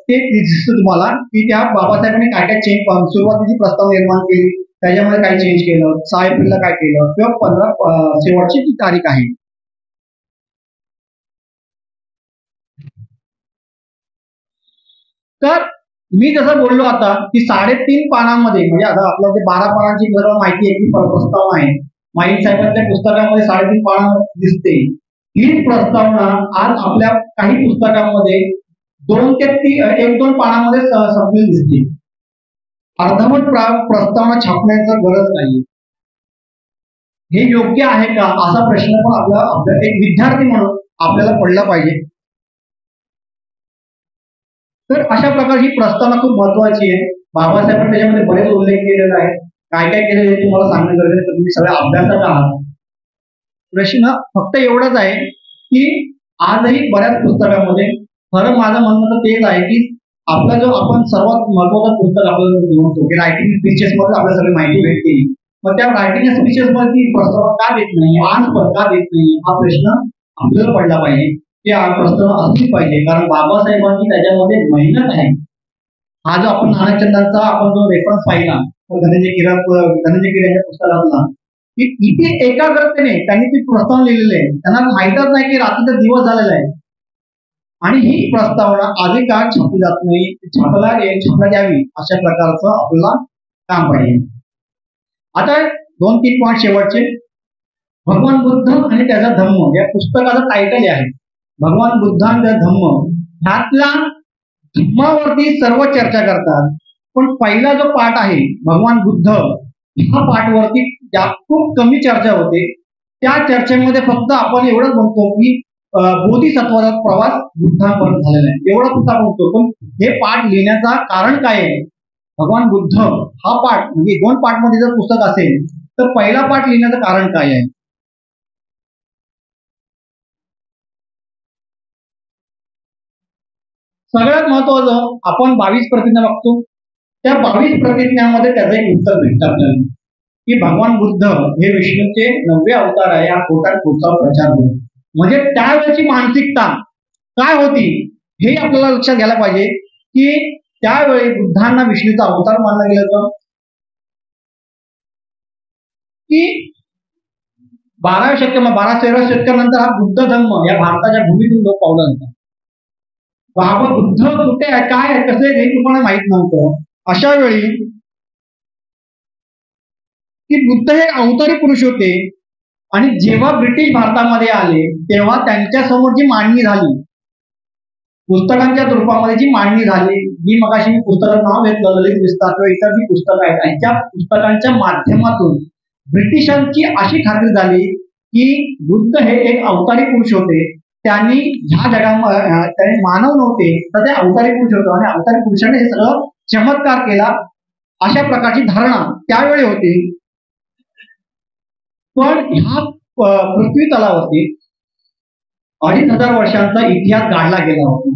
ते दिसतं तुम्हाला की त्या बाबासाहेबांनी काय काय चेंज, सुरुवातीची प्रस्तावना निर्माण केली, त्याच्यामध्ये काय चेंज केलं, 6 एप्रिलला काय केलं किंवा 15 शेवटची ती तारीख आहे. तर मी जसं बोललो आता की 3.5 पानांमध्ये म्हणजे आता आपल्या ते 12 पानांची माहिती आहे की प्रस्तावना आहे. माई साहेबांच्या पुस्तकामध्ये 3.5 पानांमध्ये दिसते. ही प्रस्तावना आज आपल्या काही पुस्तकांमध्ये 2 ते 1-2 पानांमध्ये संपलेली दिसते. अर्धवट प्रस्तावना छापण्याची गरज नाही. हे योग्य आहे का असा प्रश्न पण आपला एक विद्यार्थी म्हणून आपल्याला पडला पाहिजे. तर अशा प्रकारची प्रस्तावना खूप महत्वाची आहे. बाबासाहेबांनी त्याच्यामध्ये बरेच उल्लेख केलेला आहे. काय काय केलेलं आहे तुम्हाला सांगणं गरजेचं आहे. तुम्ही सगळ्या अभ्यासात आहात. प्रश्न फक्त एवढाच आहे की आजही बऱ्याच पुस्तकामध्ये खरं माझं म्हणणं तर तेच आहे की आपला जो आपण सर्वात महत्वाचं पुस्तक आपल्याला म्हणतो की रायटिंग स्पीचेस मध्ये आपल्याला सगळी माहिती भेटते. मग त्या रायटिंग स्पीचेस मध्ये प्रस्तावना का देत नाही, आज पण का देत नाही हा प्रश्न आपल्याला पडला पाहिजे की हा प्रस्तावना असली पाहिजे. कारण बाबासाहेबांनी त्याच्यामध्ये मेहनत आहे. हा जो आपण नानकचंदांचा आपण जो रेफरन्स पाहिला धनंजय कीर यांच्या पुस्तकातला की किती एकाग्रतेने त्यांनी ती प्रस्तावना लिहिलेली आहे. त्यांना माहीतच नाही की रात्रीचा दिवस झालेला आहे आणि ही प्रस्तावना आधी काळ छापली जात नाही, छापला द्यावी अशा प्रकारचं आपल्याला काम पाहिजे. आता 2-3 पॉईंट शेवटचे. भगवान बुद्ध आणि त्याचा धम्म या पुस्तकाचं टायटल आहे भगवान बुद्ध आणि त्याचा धम्म. ह्यातल्या धम्मावरती सर्व चर्चा करतात, पण पहिला जो पाठ आहे भगवान बुद्ध ह्या पाठवरती खूप कमी चर्चा होते. त्या चर्चेमध्ये फक्त आपण एवढंच म्हणतो की बोधिसत्वाचा प्रवास बुद्धांपर्यंत झालेला आहे एवढं फक्त आपण म्हणतो. पण हे पाठ लिहिण्याचा कारण काय आहे? भगवान बुद्ध हा पाठ म्हणजे 2 पाठ मध्ये जर पुस्तक असेल तर पहिला पाठ लिहिण्याचं कारण काय आहे? सगळ्यात महत्वाचं आपण 22 प्रतिज्ञा बघतो. त्या 22 प्रतिज्ञामध्ये त्याचं एक उत्तर भेटतं आपल्याला की भगवान बुद्ध हे विष्णूचे 9वे अवतार आहे. हा खोटा प्रचार होतो. म्हणजे त्यावेळेची मानसिकता काय होती हे आपल्याला लक्षात घ्यायला पाहिजे की त्यावेळी बुद्धांना विष्णूचा अवतार मानलं गेलं होतं की 12-13 शतकानंतर हा बुद्ध धर्म या भारताच्या भूमीतून लोक पावला होता. बाबा बुद्ध कुठे आहे, काय आहे, कसं आहे हे तुम्हाला माहित नव्हतं. अशा वेळी की बुद्ध हे अवतारी पुरुष होते आणि जेव्हा ब्रिटिश भारतामध्ये आले तेव्हा त्यांच्या समोर जी मांडणी झाली पुस्तकांच्या रूपामध्ये जी मांडणी झाली, जी मगाशी मी पुस्तकाचं नाव घेतलं ललित विस्तार किंवा इतर जी पुस्तकं आहेत आणि त्या पुस्तकांच्या माध्यमातून ब्रिटिशांची अशी खात्री झाली की बुद्ध हे एक अवतारी पुरुष होते. त्यांनी ह्या जगामध्ये त्यांनी मानव नव्हते तर ते अवतारी पुरुष होते आणि अवतारी पुरुषाने हे सगळं चमत्कार केला अशा प्रकारची धारणा त्यावेळी होती. पण ह्या पृथ्वी तलावरती 2500 वर्षांचा इतिहास गाडला गेला होता.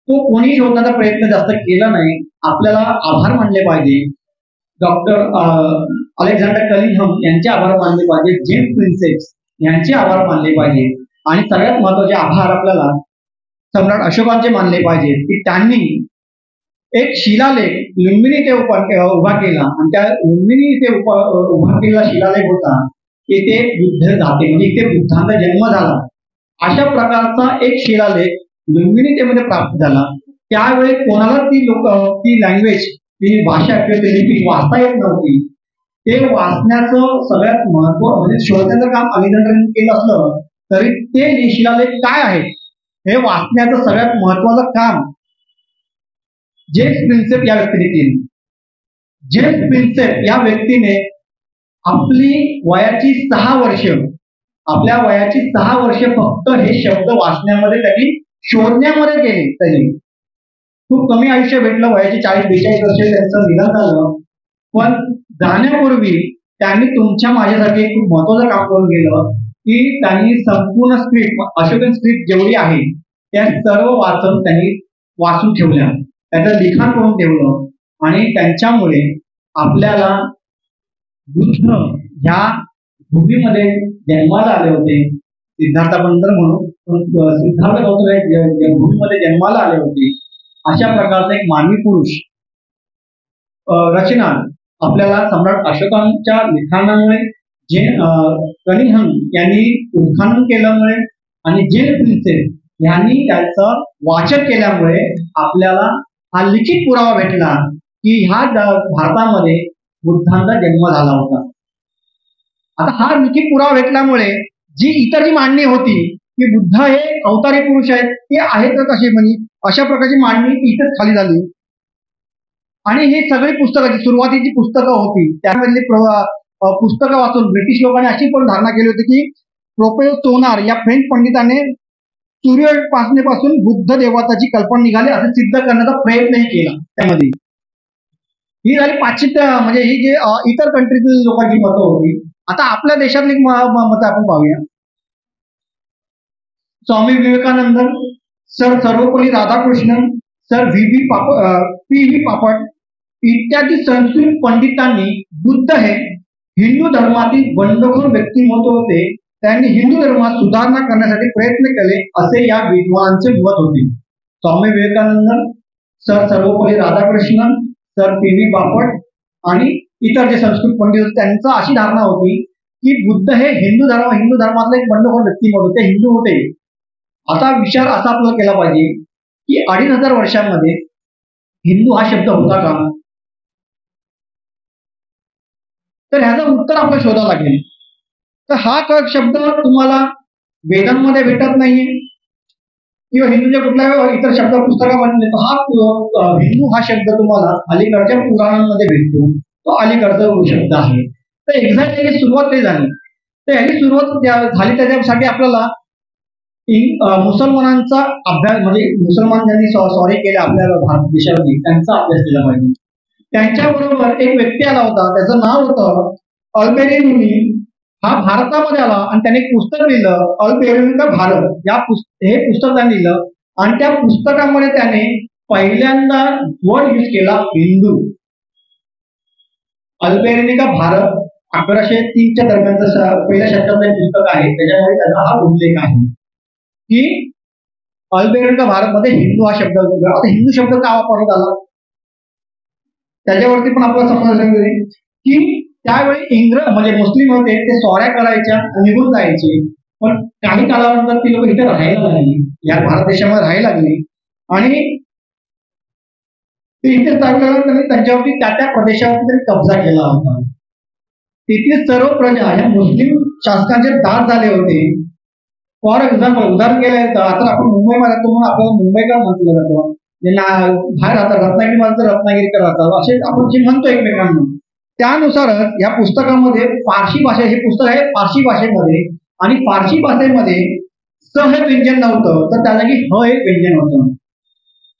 तो कोणी शोधण्याचा प्रयत्न जास्त केला नाही. आपल्याला आभार मानले पाहिजे. डॉक्टर अलेक्झांडर कलिंघम यांचे आभार मानले पाहिजे. जेम्स प्रिन्सेप यांचे आभार मानले पाहिजे. आणि सगळ्यात महत्वाचे आभार आपल्याला सम्राट अशोकांचे मानले पाहिजे की त्यांनी एक शिलालेख लुंबिनी ते उभा केला आणि त्या लुंबिनी ते उभा केलेला शिलालेख होता येथे बुद्ध जाते म्हणजे इथे बुद्धांचा जन्म झाला अशा प्रकारचा एक शिलालेख लुंबिनीतेमध्ये प्राप्त झाला. त्यावेळी कोणाला ती लँग्वेज ती भाषा किंवा ती लिपी वाचता येत नव्हती. ते वाचण्याचं सगळ्यात महत्व म्हणजे शोधण्याचं काम अलेक्झांडरने केलं असलं तरी ते शिलालेख काय आहे हे वाचण्याचं सगळ्यात महत्वाचं काम जेम्स प्रिन्सेप या व्यक्तीने केली. जेम्स प्रिन्सेप या व्यक्तीने आपली वयाची 6 वर्ष फक्त हे शब्द वाचण्यामध्ये त्यांनी शोधण्यामध्ये गेले. त्यांनी खूप कमी आयुष्य भेटलं, वयाची 40-42 वर्ष त्यांचं निधन झालं. पण जाण्यापूर्वी त्यांनी तुमच्या माझ्यासाठी खूप महत्वाचं काम करून गेलं की त्यांनी संपूर्ण स्क्रिप्ट अशोकन स्क्रिप्ट जेवढी आहे त्या सर्व त्यांनी वाचून ठेवल्या, त्याचं लिखाण करून ठेवलं आणि त्यांच्यामुळे आपल्याला बुद्ध ह्या भूमीमध्ये जन्माला आले होते. सिद्धार्थ आपण नंतर म्हणू, सिद्धार्थ गौतम भूमीमध्ये जन्माला आले होते. अशा प्रकारचा एक मानवी पुरुष रचना आपल्याला सम्राट अशोकांच्या लिखाणामुळे जे कनिंघम यांनी उत्खनन केल्यामुळे आणि जेम्स प्रिन्सेप यांनी त्याचं वाचन केल्यामुळे आपल्याला हा लिखित पुरावा भेटला की ह्या भारतामध्ये बुद्धांचा जन्म झाला होता. आता हा लिखित पुरावा भेटल्यामुळे इतर जी मांडणी होती की बुद्ध हे अवतारी पुरुष आहेत ते आहेत कसे म्हणे अशा प्रकारची मांडणी इथेच खाली झाली. आणि ही सगळी पुस्तकाची सुरुवातीची पुस्तकं होती त्यामधली पुस्तकं वाचून ब्रिटिश लोकांनी अशी पण धारणा केली होती की प्रोफेसर सोनार या फ्रेंच पंडिताने सूर्योपासनेपासून बुद्ध देवताची कल्पना निघाली असं सिद्ध करण्याचा प्रयत्नही केला त्यामध्ये. ही झाली पाश्चित्य म्हणजे ही जे इतर कंट्रीतील लोकांची मतं होती. आता आपल्या देशातली मतं आपण पाहूया. Swami Vivekananda, sir Sarvepalli Radhakrishnan, sir P V. Papat इत्यादी संस्कृत पंडितांनी बुद्ध हे हिंदू धर्मातील बंडखोर व्यक्तिमत्व होते. त्यांनी हिंदू धर्मात सुधारणा करण्यासाठी प्रयत्न केले असे या विद्वानांचे मत होते. Swami Vivekananda, sir Sarvepalli Radhakrishnan, sir P V. Papat आणि इतर जे संस्कृत पंडित होते त्यांचा अशी धारणा होती की बुद्ध हे हिंदू धर्मातले एक बंडखोर व्यक्तिमत्व होते, हिंदू होते. आता विचार असा आपल्याला केला पाहिजे की 2500 वर्षांमध्ये हिंदू हा शब्द होता का? तर ह्याचं उत्तर आपल्याला शोधावं लागेल. तर हा शब्द तुम्हाला वेदांमध्ये भेटत नाहीये किंवा हिंदूच्या कुठल्या इतर शब्द पुस्तकामध्ये हा हिंदू हा शब्द तुम्हाला अलीकडच्या पुराणांमध्ये भेटतो. तो अलीकडचा शब्द आहे. तर एक्झॅक्ट याची सुरुवात काही झाली. तर याची सुरुवात झाली त्याच्यासाठी आपल्याला मुसलमानांचा अभ्यास म्हणजे मुसलमान ज्यांनी सॉरी केले आपल्या भारत देशामध्ये त्यांचा अभ्यास केला पाहिजे. त्यांच्याबरोबर एक व्यक्ती आला होता, त्याचं नाव होतं अल्बेरुनी. हा भारतामध्ये आला आणि त्याने एक पुस्तक लिहिलं, अल्बेरुनी का भारत. हे पुस्तक त्याने लिहिलं आणि त्या पुस्तकामध्ये त्याने पहिल्यांदा वर्ड यूज केला हिंदू. अल्बेरुनी का भारत 1103 दरम्यानचं पहिल्या शतकातलं पुस्तक आहे. त्याच्यामध्ये त्याचा हा उल्लेख आहे की अल्बेरुनी का भारत मध्ये हिंदू हा शब्द. आता हिंदू शब्द का वापरण्यात आला त्याच्यावरती पण आपल्याला समजायचं की त्यावेळी म्हणजे मुस्लिम होते ते स्वाऱ्या करायच्या निघून जायचे. पण काही कालानंतर ती लोक इथे राहायला लागली, या भारत देशामध्ये राहायला लागली आणि ते इथे त्यांनी त्यांच्यावरती त्या प्रदेशावरती त्यांनी कब्जा केला होता. तिथली सर्व प्रजा या मुस्लिम शासकांचे दास झाले होते. फॉर एक्झाम्पल उदाहरण केलं तर आता आपण मुंबईमध्ये राहतो म्हणून आपल्याला मुंबईकर म्हटलं जातं. बाहेर राहतात रत्नागिरी माणसं रत्नागिरीकर राहतात असे आपण जे म्हणतो एकमेकांना. त्यानुसारच या पुस्तकामध्ये फारसी भाषा, हे पुस्तक आहे फारसी भाषेमध्ये आणि फारसी भाषेमध्ये स हे व्यंजन नव्हतं तर त्या जागी ह हे व्यंजन होतं.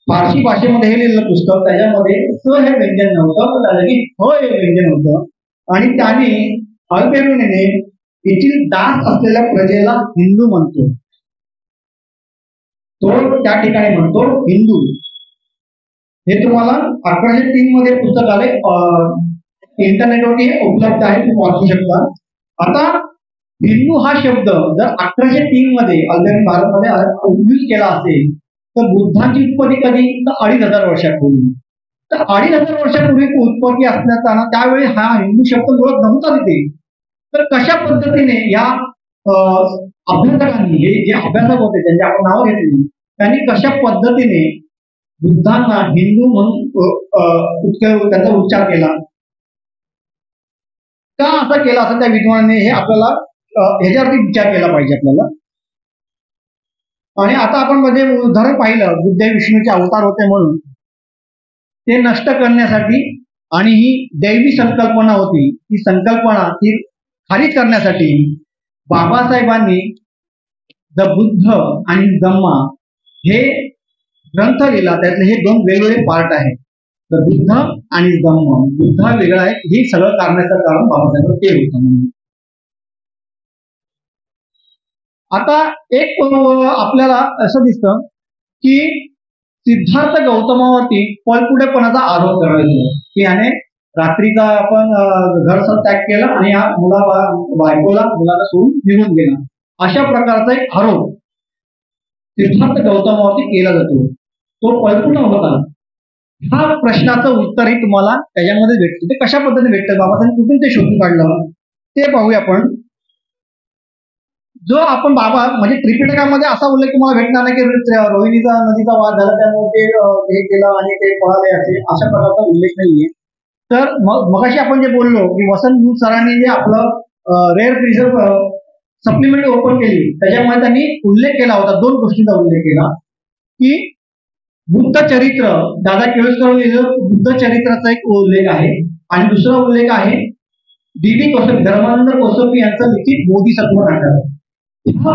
फारसी भाषेमध्ये हे लिहिलेलं पुस्तक त्याच्यामध्ये स हे व्यंजन नव्हतं तर त्या जागी ह हे व्यंजन होतं. आणि त्याने अल्बेरुनीने येथील दास असलेल्या प्रजेला हिंदू म्हणतो. तो त्या ठिकाणी म्हणतो हिंदू. हे तुम्हाला 1103 मध्ये पुस्तक आले, इंटरनेटवरती उपलब्ध आहे, तुम्ही वाचू शकता. आता हिंदू हा शब्द जर 1103 मध्ये अल्बेरुनी भारतमध्ये यूज केला असेल तर बुद्धांची उत्पत्ती कधी तर 2500 वर्षापूर्वी. तर 2500 वर्षापूर्वी उत्पत्ती असण्याचा त्यावेळी हा हिंदू शब्द मुळात नव्हता तिथे. तर कशा पद्धतीने या अभ्यासकांनी हे जे अभ्यासक होते त्यांची आपण नावं घेतली त्यांनी कशा पद्धतीने बुद्धांना हिंदू म्हणून त्याचा उच्चार केला, का असं केला असं त्या विद्वानाने हे आपल्याला ह्याच्यावरती विचार केला पाहिजे आपल्याला. आणि आता आपण म्हणजे उदाहरण पाहिलं बुद्ध विष्णूचे अवतार होते म्हणून ते नष्ट करण्यासाठी आणि ही दैवी संकल्पना होती, ती संकल्पना ती खारिज करण्यासाठी बाबासाहेबांनी द बुद्ध आणि धम्मा हे ग्रंथ लिहिला. त्यातले हे दोन वेगवेगळे पार्ट आहेत, द बुद्ध आणि धम्म. बुद्ध हा वेगळा आहे, हे सगळं करण्याचं कारण बाबासाहेब ते होतं. आता एक आपल्याला असं दिसतं की सिद्धार्थ गौतमावरती पळपुटेपणाचा आरोप करायचा की याने रात्रीचा आपण घर त्याग केला आणि या मुलाला सोडून निघून गेला, अशा प्रकारचा एक आरोप सिद्धार्थ गौतमावरती केला जातो. तो पळपुटा होता. हा प्रश्नाचं उत्तरही तुम्हाला त्याच्यामध्ये भेटतं. ते कशा पद्धतीने भेटतं, बाबासाहेब कुठून ते शोधून काढलं ते पाहूया आपण. जो आपण बाबा म्हणजे त्रिपिटकामध्ये असा उल्लेख तुम्हाला भेटणार नाही की रोहिणीचा नदीचा वाद झाला त्यामुळे ते हे केलं आणि ते पळाले अशा प्रकारचा उल्लेख नाहीये. तर मगाशी आपण जे बोललो की वसंत सरांनी जे आपलं रेअर प्रिझर्व सप्लिमेंट ओपन केली त्याच्यामध्ये त्यांनी उल्लेख केला होता, दोन गोष्टींचा उल्लेख केला की बुद्ध चरित्र, दादा केळुसकर लिहिलेलं बुद्ध चरित्राचा एक उल्लेख आहे आणि दुसरा उल्लेख आहे डी कोसंबी, धर्मानंद कोसंबी यांचं लिखित बोधिसत्व नाटक, ह्या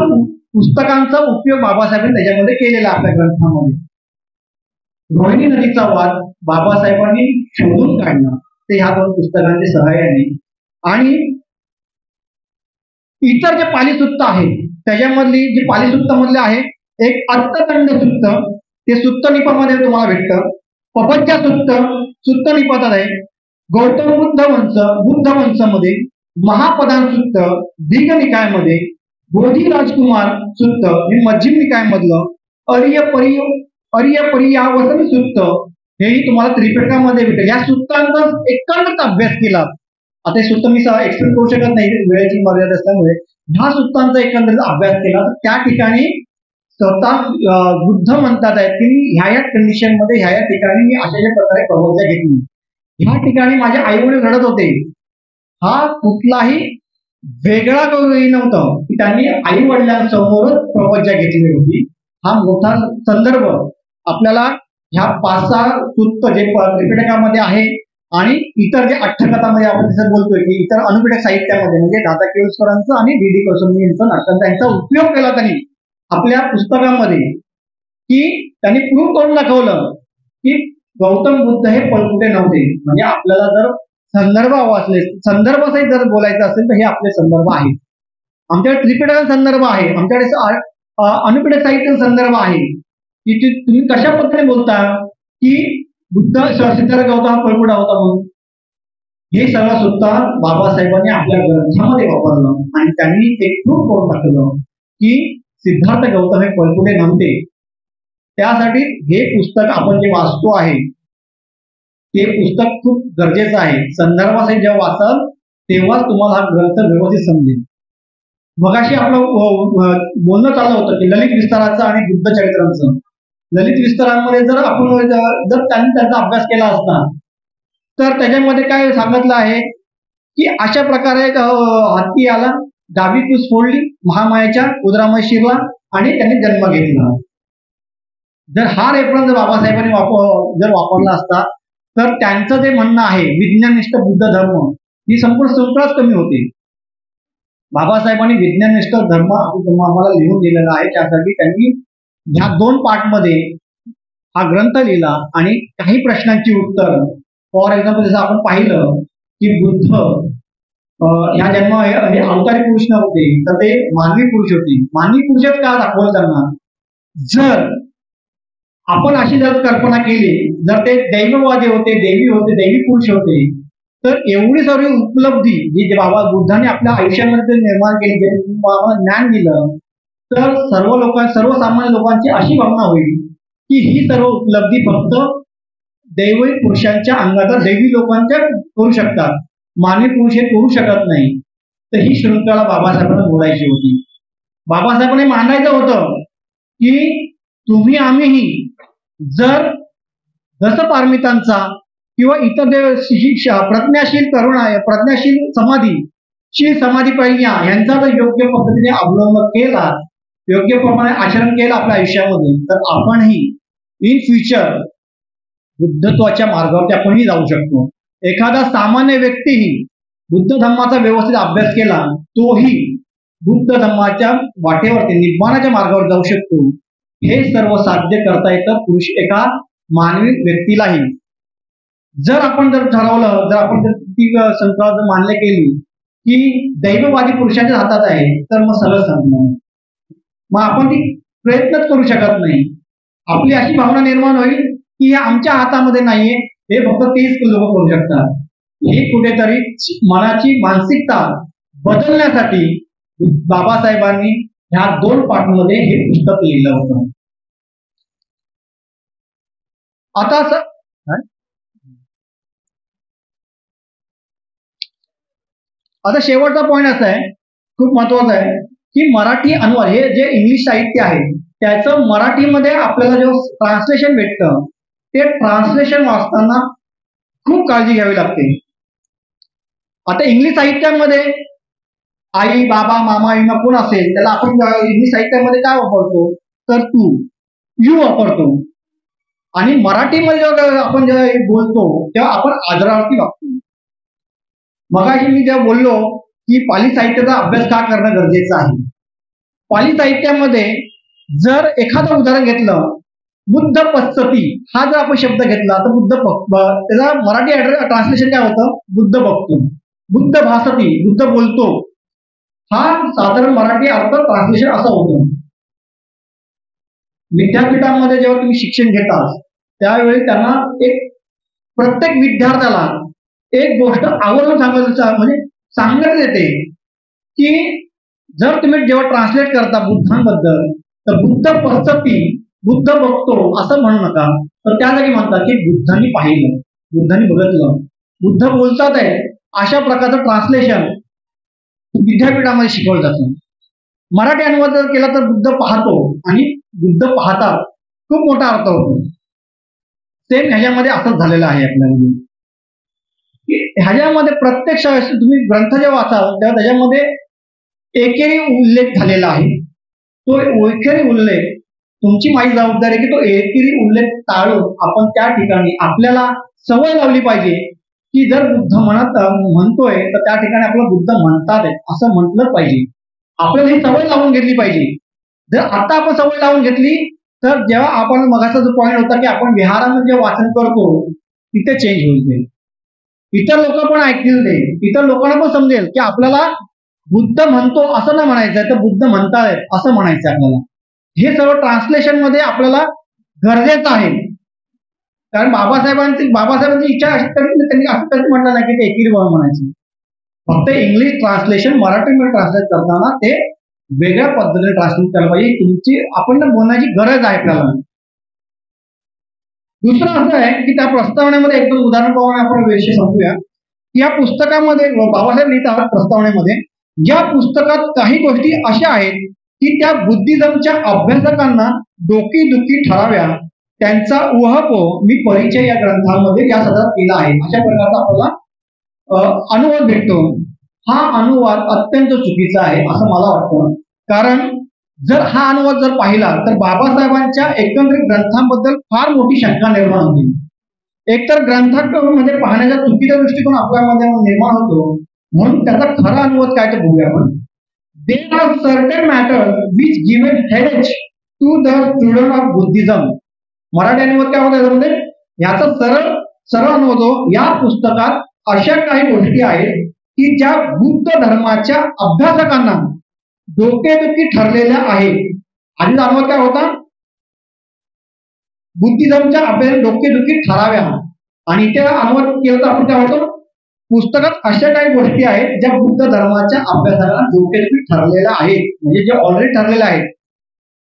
पुस्तकांचा उपयोग बाबासाहेबांनी त्याच्यामध्ये केलेला आपल्या ग्रंथामध्ये. रोहिणी नदीचा वाद बाबासाहेबांनी शोधून काढला ते ह्या दोन पुस्तकांच्या सहाय्याने. आणि इतर जे पालीसुत्त आहेत त्याच्यामधली जी पालीसुत्त मधले आहे एक अर्थदंड सुत्त, ते सुत्त निपामध्ये तुम्हाला भेटतं. पपंचा सुत्त सुत्त निपातात आहे. गौतम बुद्ध वंश मध्ये महापदान सुत्त दीर्घ निकायमध्ये, बोधी राजकुमार सुत्त हे मध्यम निकाय मधलं, अर्य परियावसन सुत्त हेही तुम्हाला त्रिपिटकामध्ये भेटेल. या सुत्तांचा एकंदरीत अभ्यास केला. आता हे सुत्त मी एक्सप्लेन करू शकत नाही वेळेची मर्यादा असल्यामुळे. ह्या सुत्तांचा एकंदरीत अभ्यास केला तर त्या ठिकाणी स्वतः बुद्ध म्हणतात आहेत की ह्या कंडिशन मध्ये ह्या ठिकाणी मी अशा प्रकारे प्रवज्ञा घेतली. ह्या ठिकाणी माझे आई वडील रडत होते. हा कुठलाही वेगळा काही नव्हतं की त्यांनी आई वडिलांसमोरच प्रवज्ञा घेतली होती. हा मोठा संदर्भ आपल्याला ह्या 5-6 सुत्त जे त्रिपिटकामध्ये आहे आणि इतर जे अठ्ठकथामध्ये आपण जसं बोलतोय की इतर अनुपिटक साहित्यामध्ये म्हणजे दादा केळुसकरांचं आणि डी कोसंबी यांचं नाटक, त्यांचा उपयोग केला त्यांनी आपल्या पुस्तकामध्ये की त्यांनी प्रूव्ह करून दाखवलं की गौतम बुद्ध हे पळकुटे नव्हते. म्हणजे आपल्याला जर संदर्भ वाचले, संदर्भ सहित जर बोलायचं असेल तर हे आपले संदर्भ आहेत. आमच्याकडे त्रिपिटक संदर्भ आहे, आमच्याकडे अनुपिटक साहित्य संदर्भ आहे की तुम्ही कशा पद्धतीने बोलता की बुद्ध सिद्धार्थ गौतम हा पळकुटा होता म्हणून. हे सगळं सुद्धा बाबासाहेबांनी आपल्या ग्रंथामध्ये वापरलं आणि त्यांनी ते प्रूव्ह करून दाखवलं की सिद्धार्थ गौतम हे पळकुटे नव्हते. त्यासाठी हे पुस्तक आपण जे वाचतो आहे ते पुस्तक खूप गरजेचं आहे. संदर्भासहित जेव्हा वाचाल तेव्हा तुम्हाला हा ग्रंथ व्यवस्थित समजेल. मगाशी आपलं बोलणं चाललं होतं की ललित विस्ताराचं आणि बुद्ध चरित्रांचं. ललित विस्तारांमध्ये जर आपण जर त्यांनी त्यांचा अभ्यास केला असता तर त्याच्यामध्ये काय सांगितलं आहे की अशा प्रकारे हत्ती आला, डावी पूस फोडली, महामायाच्या उदरामय शिरला आणि त्यांनी जन्म घेतला. जर हा रेफरन्स बाबासाहेबांनी जर वापरला असता तर त्यांचं जे म्हणणं आहे विज्ञाननिष्ठ बुद्ध धर्म ही संपूर्ण संकळच कमी होते. बाबासाहेबांनी विज्ञाननिष्ठ धर्म आम्हाला लिहून दिलेला आहे. त्यासाठी त्यांनी ह्या 2 पार्टमध्ये हा ग्रंथ लिहिला आणि काही प्रश्नांची उत्तर, फॉर एक्झाम्पल जसं आपण पाहिलं की बुद्ध ह्या जन्म हे अवतारी पुरुष नव्हते तर ते मानवी पुरुष होते. मानवी पुरुषच का दाखवलं त्यांना? जर आपण अशी जर कल्पना केली जर ते दैववादी होते, देवी होते, देवी पुरुष होते तर एवढी सर्व उपलब्धी जी बाबा बुद्धाने आपल्या आयुष्यामध्ये निर्माण केली, ज्ञान दिलं तर सर्वसामान्य लोकांची अशी भावना होईल की ही सर्व उपलब्धी फक्त दैवी पुरुषांच्या अंगात दैवी लोकांच्या करू शकतात, मानवी पुरुष हे करू शकत नाही. तर ही शृंखला बाबासाहेबांना बोलायची होती. बाबासाहेबांनी मांडायचं होतं की तुम्ही आम्हीही जर जसं पारमितांचा किंवा इतर प्रज्ञाशील तरुण आहे, प्रज्ञाशील समाधी प्रज्ञा यांचा जर योग्य पद्धतीने अवलंब केला, योग्य प्रमाणे आचरण केलं आपल्या आयुष्यामध्ये तर आपणही इन फ्युचर बुद्धत्वाच्या मार्गावरती आपणही जाऊ शकतो. एखादा सामान्य व्यक्तीही बुद्ध धम्माचा व्यवस्थित अभ्यास केला तोही बुद्ध धम्माच्या वाटेवरती निब्बाणाच्या मार्गावर जाऊ शकतो. हे सर्व साध्य करता येतं एका मानवी व्यक्तीलाही. जर आपण जर ठरवलं, जर आपण जर ती संकल्पना जर मान्य केली की दैववादी पुरुषाच्या हातात आहे तर मग सगळं संपलं. मग आपण ती प्रयत्नच करू शकत नाही. आपली अशी भावना निर्माण होईल की हे आमच्या हातामध्ये नाहीये, हे फक्त तेच लोक करू शकतात. हे कुठेतरी मनाची मानसिकता बदलण्यासाठी बाबासाहेबांनी ह्या 2 पार्टमध्ये हे पुस्तक लिहिलं होतं. आता शेवटचा पॉईंट असा आहे, खूप महत्वाचा आहे की मराठी अनुवाद हे जे इंग्लिश साहित्य आहे त्याचं मराठीमध्ये आपल्याला जे ट्रान्सलेशन भेटतं ते ट्रान्सलेशन वाचताना खूप काळजी घ्यावी लागते. आता इंग्लिश साहित्यामध्ये आई, बाबा, मामा, विमा कोण असेल त्याला आपण इंग्लिश साहित्यामध्ये काय वापरतो तर तू, यू वापरतो. आणि मराठीमध्ये जेव्हा आपण जेव्हा बोलतो तेव्हा आपण आदरार्थी वागतो. मगाशी मी जेव्हा बोललो की पाली साहित्याचा अभ्यास का करणं गरजेचं आहे, पाली साहित्यामध्ये जर एखादं उदाहरण घेतलं, बुद्ध पश्चती हा जर आपण शब्द घेतला तर त्याचा मराठी ट्रान्सलेशन काय होतं, बुद्ध बघतो, बुद्ध भासती, बुद्ध बोलतो, हा साधारण मराठी अर्थ ट्रान्सलेशन असा होतो. विद्यापीठामध्ये जेव्हा तुम्ही शिक्षण घेता त्यावेळी त्यांना एक प्रत्येक विद्यार्थ्याला एक गोष्ट आवर्जून सांगण्यात येते की जर तुम्ही जेव्हा ट्रान्सलेट करता बुद्धांबद्दल तर बुद्ध पश्चती, बुद्ध बघतो असं म्हणू नका, तर त्या जागी म्हणतात की बुद्धांनी पाहिलं, बुद्धांनी बघितलं, बुद्ध बोलतात आहे, अशा प्रकारचं ट्रान्सलेशन विद्यापीठामध्ये शिकवलं जातं. मराठी अनुवाद जर केला तर बुद्ध पाहतो आणि बुद्ध पाहतात, खूप मोठा अर्थ होतो. सेम ह्याच्यामध्ये असंच झालेलं आहे आपल्यामध्ये. ह्याच्यामध्ये प्रत्यक्ष तुम्ही ग्रंथ जेव्हा वाचाल तेव्हा त्याच्यामध्ये एकेरी उल्लेख झालेला आहे. तो एकेरी उल्लेख तुमची माझी जबाबदारी की तो एकेरी उल्लेख टाळून आपण त्या ठिकाणी आपल्याला सवय लावली पाहिजे की जर बुद्ध म्हणतोय तर त्या ठिकाणी आपल्याला बुद्ध म्हणतात असं म्हटलं पाहिजे. आपल्याला ही सवय लावून घेतली पाहिजे. जर आता आपण सवय लावून घेतली तर जेव्हा आपण मगाचा जो पॉईंट होता की आपण विहारामध्ये जे वाचन करतो तिथे चेंज होईल ते, इतर लोक पण ऐकतील ते, इतर लोकांना पण समजेल की आपल्याला बुद्ध म्हणतो असं नाही म्हणायचं तर बुद्ध म्हणतायत असं म्हणायचं आपल्याला. हे सर्व ट्रान्सलेशन मध्ये आपल्याला गरजेचं आहे. कारण बाबासाहेबांची इच्छा अशी तरी त्यांनी असं तरी म्हटलं नाही की ते एकेरी म्हणायचं. फक्त इंग्लिश ट्रान्सलेशन मराठीमध्ये ट्रान्सलेट करताना ते वेगळ्या पद्धतीने ट्रान्सलेट करायला पाहिजे. तुमची आपण बोलण्याची गरज आहे आपल्याला. दुसरं असं आहे की त्या प्रस्तावनेमध्ये एकदम उदाहरण पाहून आपण विषय समजूया. या पुस्तकामध्ये बाबासाहेब लिहितात प्रस्तावनेमध्ये, या पुस्तकात काही गोष्टी अशा आहेत की त्या बुद्धिझमच्या अभ्यासकांना डोकीदुखी ठराव्या, त्यांचा उहापोह मी परिचय या ग्रंथामध्ये या सदरात केला आहे. अशा प्रकारचा आपल्याला अनुवाद भेटतो. हा अनुवाद अत्यंत चुकीचा आहे असं मला वाटतं. कारण जर हा अनुवाद जर पाहिला तर बाबासाहेबांच्या एकंदरीत ग्रंथांबद्दल फार मोठी शंका निर्माण होती. एकतर ग्रंथामध्ये पाहण्याचा चुकीचा दृष्टिकोन आपल्यामध्ये निर्माण होतो, म्हणून त्याचा खरा अनुवाद काय ते बघूया आपण. There are certain matters which given hedges to the student of Buddhism. Marathi अनुवाद काय होता याच्यामध्ये, याचा सरळ अनुवाद हो, या पुस्तकात अशा काही गोष्टी आहेत की ज्या बुद्ध धर्माच्या अभ्यासकांना डोकेदुखी ठरलेल्या आहेत. आधीचा अनुवाद काय होता, बुद्धिझमच्या अभ्यास डोकेदुखी ठराव्या, आणि त्या अनुवाद केला तर आपण काय होतं, पुस्तकात अशा काही गोष्टी आहेत ज्या बुद्ध धर्माच्या अभ्यासाला डोकेदुखी ठरलेल्या आहेत, म्हणजे जे ऑलरेडी ठरलेल्या आहेत.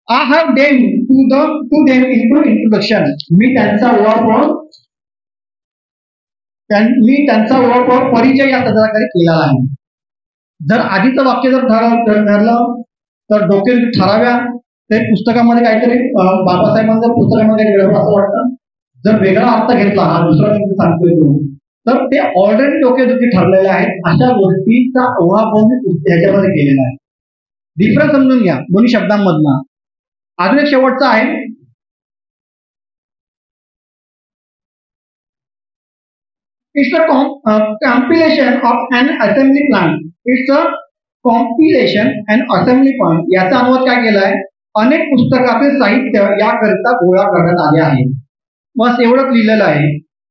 आय हॅव डेम टू देम इंट्रोडक्शन. मी त्यांचा ओळख परिचय या सदराखाली केलेला आहे. जर आधीचं वाक्य जर ठरलं तर डोकेदुखी ठराव्या, ते पुस्तकामध्ये काहीतरी बाबासाहेबांच्या पुस्तकामध्ये वेगळं असं वाटतं. जर वेगळा अर्थ घेतला हा दुसरा सांगतोय तो, तर ते ऑलरेडी डोकेदुखी ठरलेले आहेत. अशा गोष्टीचा उहापोह मी ह्याच्यामध्ये केलेला आहे. डिफरन्स समजून घ्या दोन्ही शब्दांमधला. अजून एक शेवटचा आहे, it's a compilation of an assembly plan. It's a compilation and assembly plan. याचा अनुवाद काय केलाय, अनेक पुस्तकातील साहित्य याकरिता गोळा करण्यात आले आहे. बस एवढंच लिहिलेलं आहे.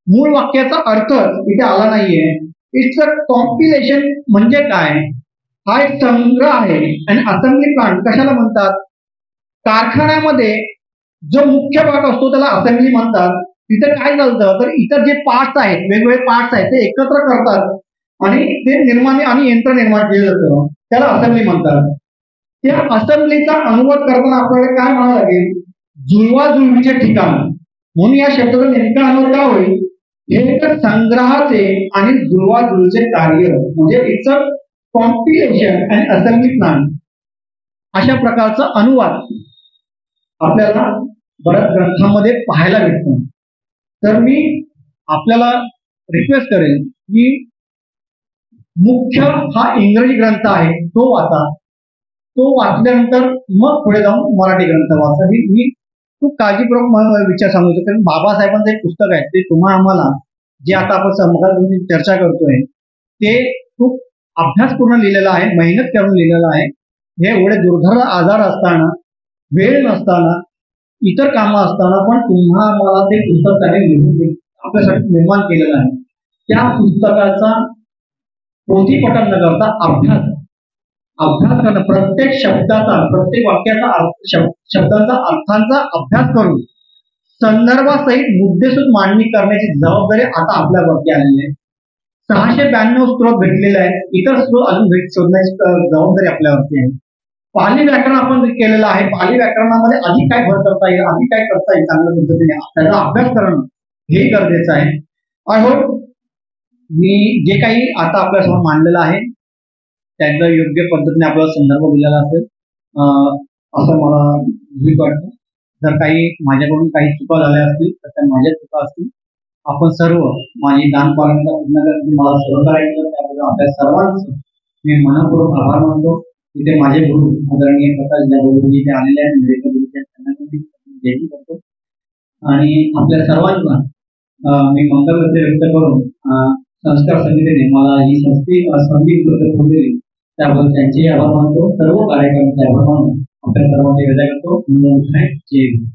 मूळ वाक्याचा अर्थ इथे आला नाहीये. इट्स अ कॉम्पिलेशन म्हणजे काय, हा एक संग्रह आहे. आणि असेंब्ली प्लांट कशाला म्हणतात, कारखान्यामध्ये जो मुख्य भाग असतो त्याला असेंब्ली म्हणतात. तिथे काय चालतं तर इतर जे पार्ट्स आहेत, वेगवेगळे पार्ट्स आहेत, ते एकत्र करतात आणि ते निर्माण आणि यंत्र निर्माण केलं जातं, त्याला असेंब्ली म्हणतात. त्या असेंब्लीचा अनुवाद करताना आपल्याला काय म्हणावं लागेल, जुळवाजुळवीचे ठिकाण. म्हणून या शब्दाचा नेमका अनुवाद काय होईल, हे तर संग्रहाचे आणि जुळवाजुळवीचे कार्य, म्हणजे it's a compilation and assembly plan. अशा प्रकारचा अनुवाद आपल्याला बऱ्याच ग्रंथांमध्ये पाहायला भेटतो. तर मी आपल्याला रिक्वेस्ट करेन की मुख्य हा इंग्रजी ग्रंथ आहे तो वाचा. तो वाचल्यानंतर मग पुढे जाऊन मराठी ग्रंथ वाचा. मी खूप काळजीपूर्वक विचार सांगतो. कारण बाबासाहेबांचं एक पुस्तक आहे ते तुम्हा आम्हाला जे आता आपण चर्चा करतोय ते खूप अभ्यासपूर्ण लिहिलेलं आहे, मेहनत करून लिहिलेलं आहे. हे एवढे दुर्धर आजार असताना, वेळ नसताना, इतर कामं असताना पण तुम्हाला ते पुस्तक त्याने आपल्यासाठी निर्माण केलेलं आहे. त्या पुस्तकाचा पोथीपठण न करता अभ्यास करणं, प्रत्येक शब्दाचा, प्रत्येक वाक्याचा शब्दांचा अर्थांचा अभ्यास करून संदर्भासहित मुद्देसूद मांडणी करण्याची जबाबदारी आता आपल्यावरती आलेली आहे. 692 स्त्रोत भेटलेले आहेत, इतर स्त्रोत अजून शोधण्याची जबाबदारी आपल्यावरती आहे. पाली व्याकरण आपण केलेलं आहे. पाली व्याकरणामध्ये अधिक काय भर करता येईल, अधिक काय करता येईल चांगल्या पद्धतीने त्याचा अभ्यास करणं हे गरजेचं आहे. आय होप मी जे काही आता आपल्यासमोर मांडलेलं आहे त्याचा योग्य पद्धतीने आपल्याला संदर्भ दिलेला असेल असं मला वाटतं. जर काही माझ्याकडून काही चुका झाल्या असतील तर त्या माझ्या चुका असतील. आपण सर्व माझी दानपालनाचा पूर्ण करण्यासाठी मला सहकार्य केलं त्याबद्दल आपल्या सर्वांचं मी मनपूर्वक आभार मानतो. तिथे माझे गुरु आदरणीय प्रकाश गुरुजी ते आलेले आहेत, त्यांना जयंती करतो आणि आपल्या सर्वांना मी मंगलवृत्ती व्यक्त करून संस्कार समितीने मला ही संधी उपलब्ध दिली त्याबद्दल त्यांचे आभार मानतो. सर्व कार्यक्रमाचे आभार मानून आपल्या सर्वांचे विदा करतो. जय हिंद.